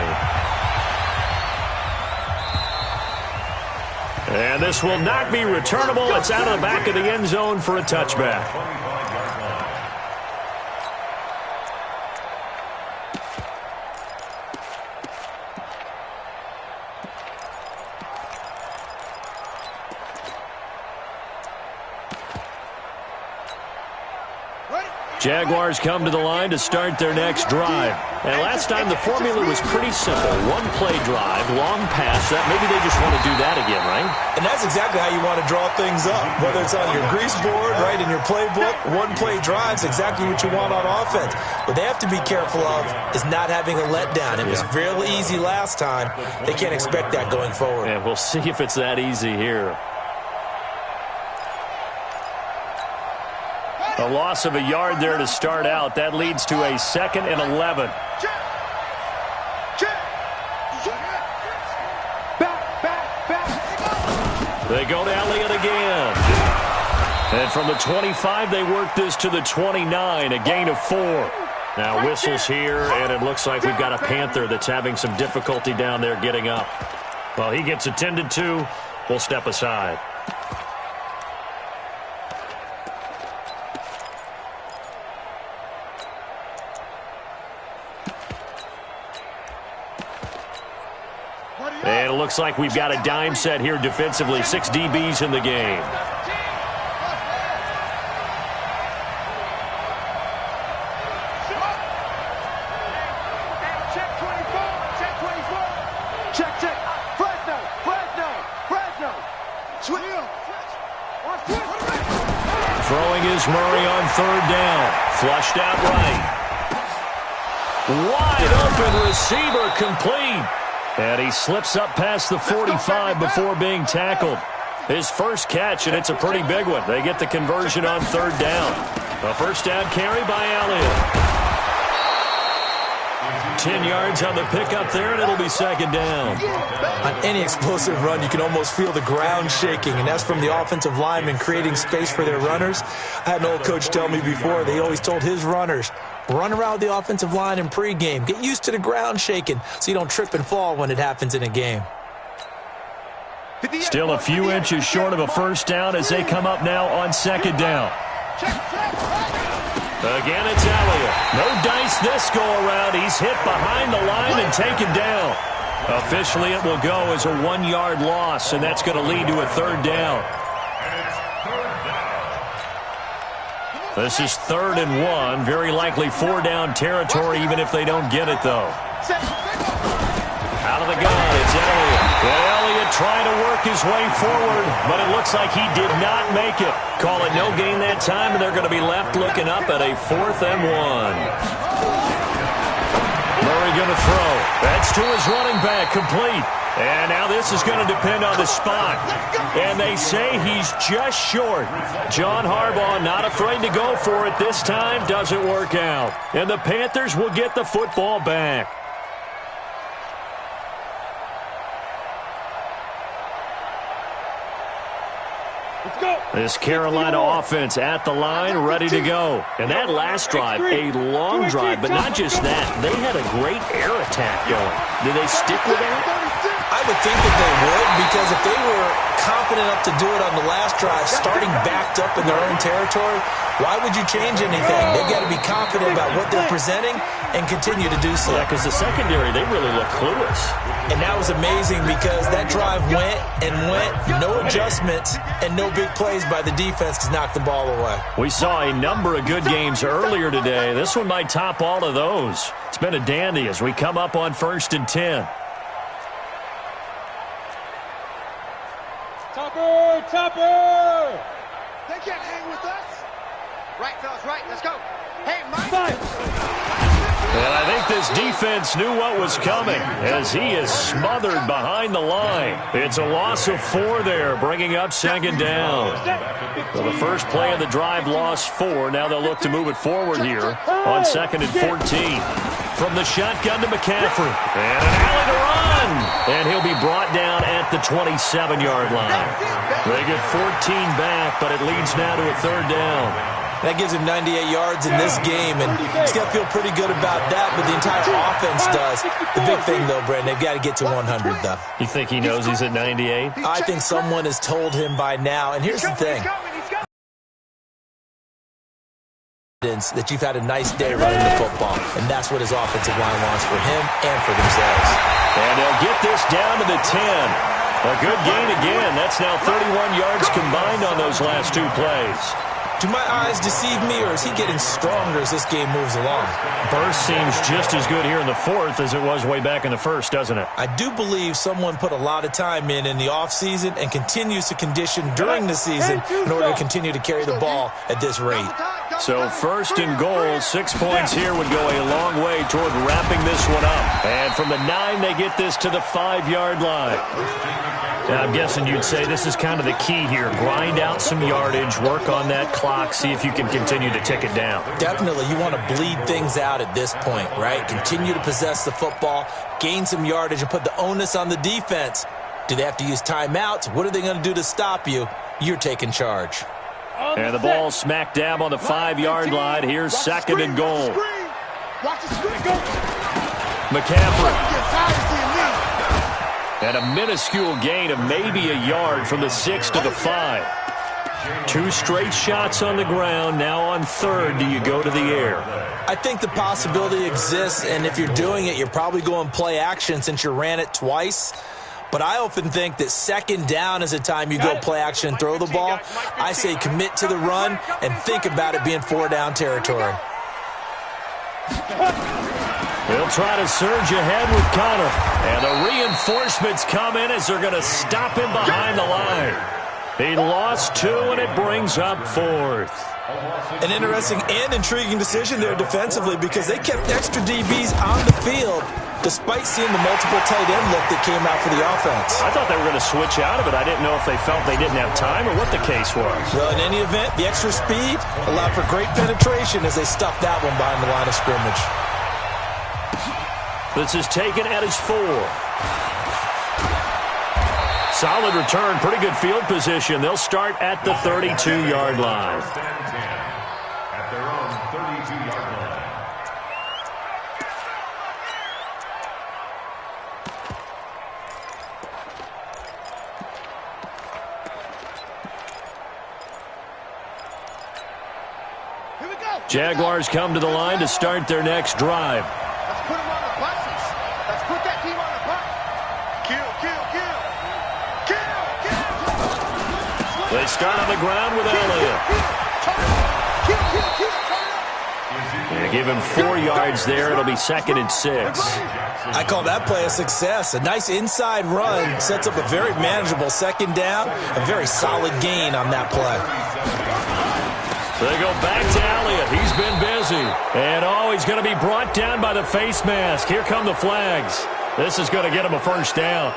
[SPEAKER 8] And this will not be returnable. It's out of the back of the end zone for a touchback. Jaguars come to the line to start their next drive. And last time the formula was pretty simple. 1-play drive, long pass. That maybe they just want to do that again, right?
[SPEAKER 16] And that's exactly how you want to draw things up. Whether it's on your grease board, right, in your playbook, 1-play drive's exactly what you want on offense. What they have to be careful of is not having a letdown. It was real easy last time. They can't expect that going forward.
[SPEAKER 8] And we'll see if it's that easy here. A loss of a yard there to start out. That leads to a 2nd and 11. They go to Elliott again. And from the 25, they work this to the 29, a gain of 4. Now whistles here, and it looks like we've got a Panther that's having some difficulty down there getting up. Well, he gets attended to. We'll step aside. And it looks like we've got a dime set here defensively. 6 DBs in the game. Throwing is Murray on 3rd down. Flushed out right. Wide open receiver complete. And he slips up past the 45 before being tackled. His first catch, and it's a pretty big one. They get the conversion on 3rd down. A first down carry by Elliott. 10 yards on the pickup there, and it'll be second down.
[SPEAKER 16] On any explosive run, you can almost feel the ground shaking, and that's from the offensive linemen creating space for their runners. I had an old coach tell me before, they always told his runners, run around the offensive line in pregame. Get used to the ground shaking so you don't trip and fall when it happens in a game.
[SPEAKER 8] Still a few inches short of a first down as they come up now on second down. Again, it's Elliott. No dice this go-around. He's hit behind the line and taken down. Officially, it will go as a 1-yard loss, and that's going to lead to a third down. This is 3rd and 1. Very likely 4-down territory, even if they don't get it, though. Out of the gun, it's Elliott. And Elliott trying to work his way forward, but it looks like he did not make it. Call it no gain that time, and they're going to be left looking up at a 4th and 1. Murray going to throw. That's to his running back, complete. And now this is going to depend on the spot. And they say he's just short. John Harbaugh not afraid to go for it this time. Doesn't work out. And the Panthers will get the football back. This Carolina offense at the line, ready to go. And that last drive, a long drive, but not just that. They had a great air attack going. Did they stick with that?
[SPEAKER 16] I would think that they would, because if they were confident enough to do it on the last drive, starting backed up in their own territory, why would you change anything? They've got to be confident about what they're presenting and continue to do so.
[SPEAKER 8] Yeah, because the secondary, they really look clueless.
[SPEAKER 16] And that was amazing because that drive went and went, no adjustments, and no big plays by the defense to knock the ball away.
[SPEAKER 8] We saw a number of good games earlier today. This one might top all of those. It's been a dandy as we come up on 1st and 10.
[SPEAKER 15] Topper! They can't hang with us. Right, fellas, right. Let's go. Hey, Mike.
[SPEAKER 8] And I think this defense knew what was coming as he is smothered behind the line. It's a loss of 4 there, bringing up second down. Well, the first play of the drive lost 4. Now they'll look to move it forward here on 2nd and 14. From the shotgun to McCaffrey. And an alley to run. And he'll be brought down at the 27-yard line. They get 14 back, but it leads now to a third down.
[SPEAKER 16] That gives him 98 yards in this game, and he's got to feel pretty good about that, but the entire offense does. The big thing, though, Brandon, they've got to get to 100, though.
[SPEAKER 8] You think he knows he's at 98?
[SPEAKER 16] I think someone has told him by now, and here's the thing. That you've had a nice day running the football, and that's what his offensive line wants for him and for themselves.
[SPEAKER 8] And they'll get this down to the 10. A good gain again. That's now 31 yards combined on those last 2 plays.
[SPEAKER 16] Do my eyes deceive me, or is he getting stronger as this game moves along?
[SPEAKER 8] Burst seems just as good here in the 4th as it was way back in the 1st, doesn't it?
[SPEAKER 16] I do believe someone put a lot of time in the offseason and continues to condition during the season in order to continue to carry the ball at this rate.
[SPEAKER 8] So 1st and goal, 6 points here would go a long way toward wrapping this one up. And from the 9, they get this to the 5-yard line. Now, I'm guessing you'd say this is kind of the key here. Grind out some yardage, work on that clock, see if you can continue to tick it down.
[SPEAKER 16] Definitely. You want to bleed things out at this point, right? Continue to possess the football, gain some yardage, and put the onus on the defense. Do they have to use timeouts? What are they going to do to stop you? You're taking charge.
[SPEAKER 8] And the ball smack dab on the 5-yard line. Here's 2nd and goal. McCaffrey. And a minuscule gain of maybe a yard from the 6 to the 5. 2 straight shots on the ground. Now on 3rd, do you go to the air?
[SPEAKER 16] I think the possibility exists, and if you're doing it, you're probably going play action since you ran it twice. But I often think that 2nd down is a time you go play action and throw the ball. I say commit to the run and think about it being 4-down territory.
[SPEAKER 8] They'll try to surge ahead with Connor. And the reinforcements come in as they're going to stop him behind the line. He lost 2, and it brings up 4th.
[SPEAKER 16] An interesting and intriguing decision there defensively because they kept extra DBs on the field despite seeing the multiple tight end look that came out for the offense.
[SPEAKER 8] I thought they were going to switch out of it. I didn't know if they felt they didn't have time or what the case was.
[SPEAKER 16] Well, in any event, the extra speed allowed for great penetration as they stuffed that one behind the line of scrimmage.
[SPEAKER 8] This is taken at his 4. Solid return, pretty good field position. They'll start at the 32-yard line.
[SPEAKER 10] At their own 32-yard line.
[SPEAKER 8] Jaguars come to the line to start their next drive.
[SPEAKER 15] Let's put them on the buses. Let's put that team on the bus. Kill, kill, kill. Kill, kill.
[SPEAKER 8] They start on the ground with Elliott. They give him 4 yards there. It'll be 2nd and 6.
[SPEAKER 16] I call that play a success. A nice inside run sets up a very manageable 2nd down. A very solid gain on that play.
[SPEAKER 8] They go back to Elliott. He's been busy. And, he's going to be brought down by the face mask. Here come the flags. This is going to get him a 1st down.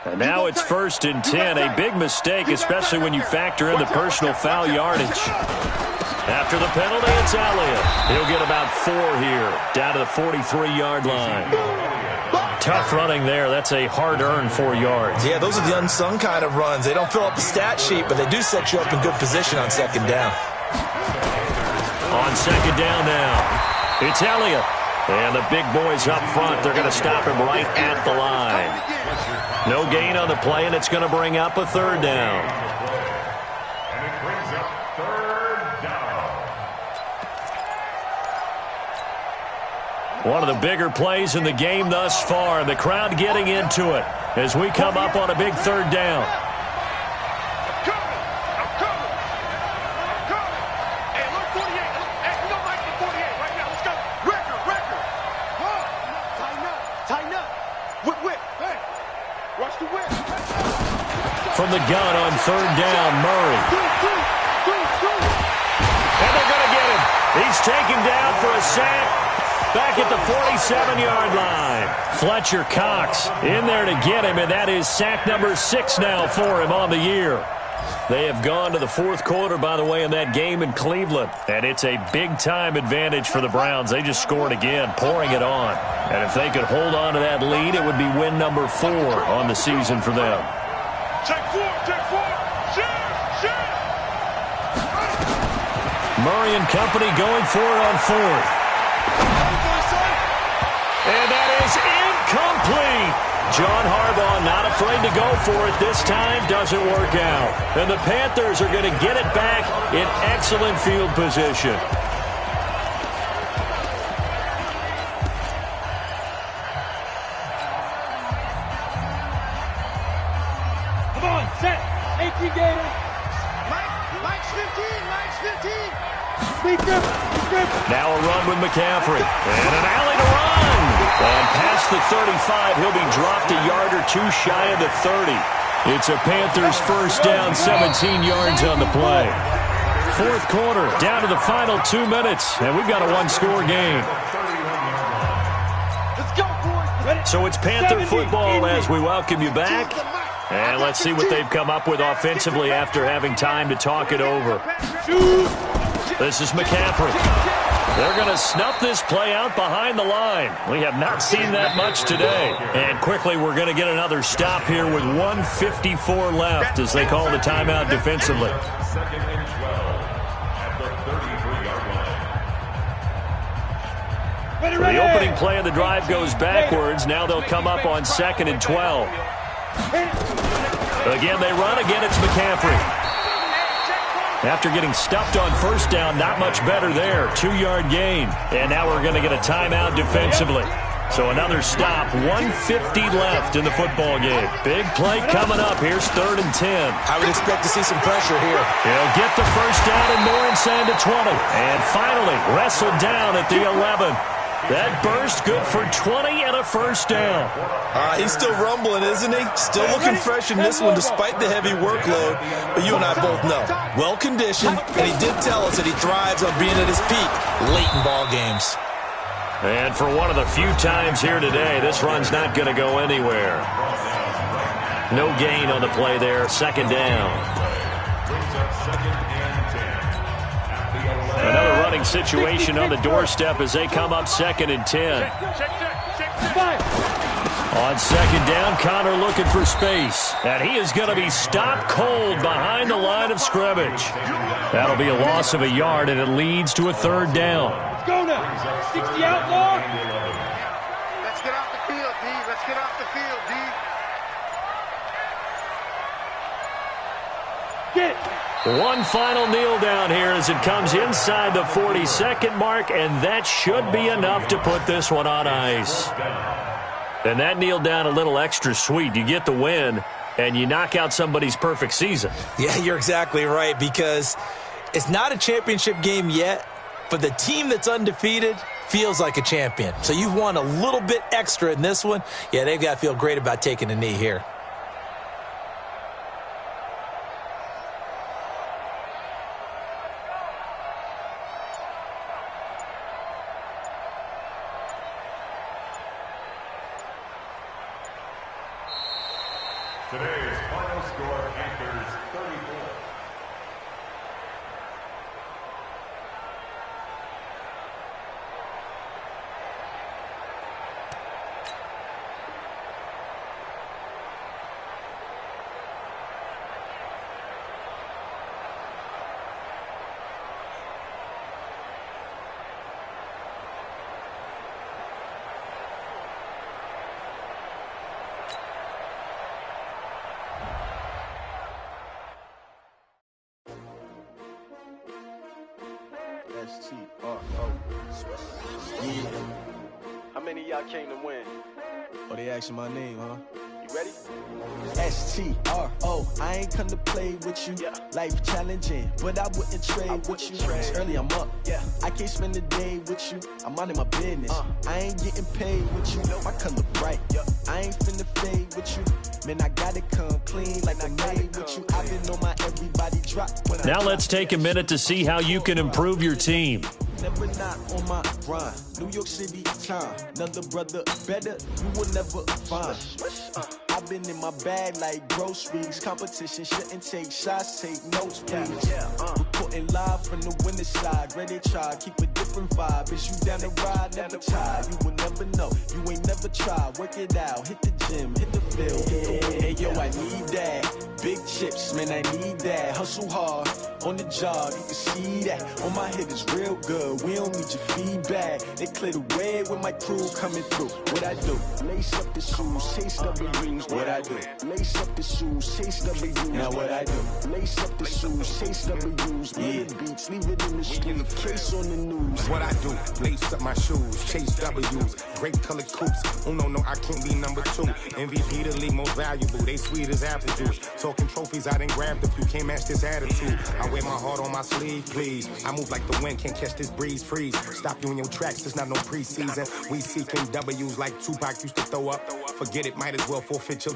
[SPEAKER 8] And now it's 1st and 10. A big mistake, especially when you factor in the personal foul yardage. After the penalty, it's Elliott. He'll get about 4 here, down to the 43-yard line. Tough running there. That's a hard-earned 4 yards.
[SPEAKER 16] Yeah, those are the unsung kind of runs. They don't fill up the stat sheet, but they do set you up in good position on 2nd down.
[SPEAKER 8] On 2nd down now, it's Elliott. And the big boys up front, they're going to stop him right at the line. No gain on the play, and it's going to bring up a 3rd down.
[SPEAKER 10] And it brings up 3rd down.
[SPEAKER 8] One of the bigger plays in the game thus far, and the crowd getting into it as we come up on a big 3rd down. From the gun on 3rd down, Murray. And they're going to get him. He's taken down for a sack back at the 47-yard line. Fletcher Cox in there to get him, and that is sack number 6 now for him on the year. They have gone to the 4th quarter, by the way, in that game in Cleveland. And it's a big-time advantage for the Browns. They just scored again, pouring it on. And if they could hold on to that lead, it would be win number 4 on the season for them.
[SPEAKER 15] Check 4, check 4. Share.
[SPEAKER 8] Murray and company going for it on 4th. And that is incomplete. John Harbaugh not afraid to go for it this time. Doesn't work out. And the Panthers are going to get it back in excellent field position.
[SPEAKER 15] Come on, set. 18 Gator. Mike's 15. Mike's 15.
[SPEAKER 8] Now a run with McCaffrey. And an alley to run. And past the 35, he'll be dropped a yard or 2 shy of the 30. It's a Panthers 1st down, 17 yards on the play. 4th quarter, down to the final 2 minutes, and we've got a 1-score game. So it's Panther football as we welcome you back. And let's see what they've come up with offensively after having time to talk it over. This is McCaffrey. They're going to snuff this play out behind the line. We have not seen that much today. And quickly, we're going to get another stop here with 1:54 left as they call the timeout defensively.
[SPEAKER 10] 2nd and 12 at the 33-yard line.
[SPEAKER 8] So the opening play of the drive goes backwards. Now they'll come up on 2nd and 12. Again, they run. Again, it's McCaffrey. After getting stuffed on 1st down, not much better there. 2-yard gain. And now we're going to get a timeout defensively. So another stop. 1:50 left in the football game. Big play coming up. Here's 3rd and 10.
[SPEAKER 16] I would expect to see some pressure here.
[SPEAKER 8] He'll get the 1st down and more inside the 20. And finally, wrestled down at the 11. That burst good for 20 and a 1st down.
[SPEAKER 16] He's still rumbling, isn't he? Still looking fresh in this one despite the heavy workload. But you and I both know, well-conditioned, and he did tell us that he thrives on being at his peak late in ball games.
[SPEAKER 8] And for one of the few times here today, this run's not going to go anywhere. No gain on the play there, 2nd down. Another running situation on the doorstep as they come up 2nd and 10. On 2nd down, Connor looking for space. And he is going to be stopped cold behind the line of scrimmage. That'll be a loss of a yard, and it leads to a 3rd down.
[SPEAKER 15] Let's go now. 60 out, Lord. Let's get off the field, D. Let's get off the field, D. Get.
[SPEAKER 8] One final kneel down here as it comes inside the 40-second mark, and that should be enough to put this one on ice. And that kneel down a little extra sweet. You get the win, and you knock out somebody's perfect season.
[SPEAKER 16] Yeah, you're exactly right, because it's not a championship game yet, but the team that's undefeated feels like a champion. So you've won a little bit extra in this one. Yeah, they've got to feel great about taking a knee here.
[SPEAKER 10] Today's final score, Panthers 34.
[SPEAKER 5] Yeah. How many of y'all came to win? Oh, they asking my name, huh? You ready? STRO, I ain't come to play with you. Life challenging, but I wouldn't trade with you. It's early, I'm up. I can't spend the day with you. I'm minding my business. I ain't getting paid with you. My color bright. I ain't finna fade with you. Man, I gotta come clean like I made with you. I've been on my everybody drop.
[SPEAKER 8] Now let's take a minute to see how you can improve your team.
[SPEAKER 5] Never not on my grind. New York City time. Another brother better, you will never find. I've been in my bag like groceries. Competition shouldn't take shots, take notes, please. Reporting live from the winter side. Ready to try, keep a different vibe. Is you down the ride? Never try. You will never know. You ain't never tried. Work it out. Hit the gym, hit the field. Hey, yo, I need that. Big chips, man, I need that. Hustle hard on the job, you can see that. On my head is real good. We don't need your feedback. They clear the way with my crew coming through. What I do? Lace up the shoes, chase W's. What I do? Lace up the shoes, chase W's. Now what I do? Lace up the shoes, chase W's. Yeah, beats, leave it in the street. Case on the news.
[SPEAKER 6] What I do? Lace up my shoes, chase W's. Great colored coops. Oh no, I can't be number 2. MVP the league most valuable. They sweet as apple juice. Talking trophies, I didn't grab the few. Can't match this attitude. I wear my heart on my sleeve, please. I move like the wind, can't catch this breeze, freeze. Stop you in your tracks, there's not no preseason. We seeking W's like Tupac used to throw up. Forget it, might as well forfeit your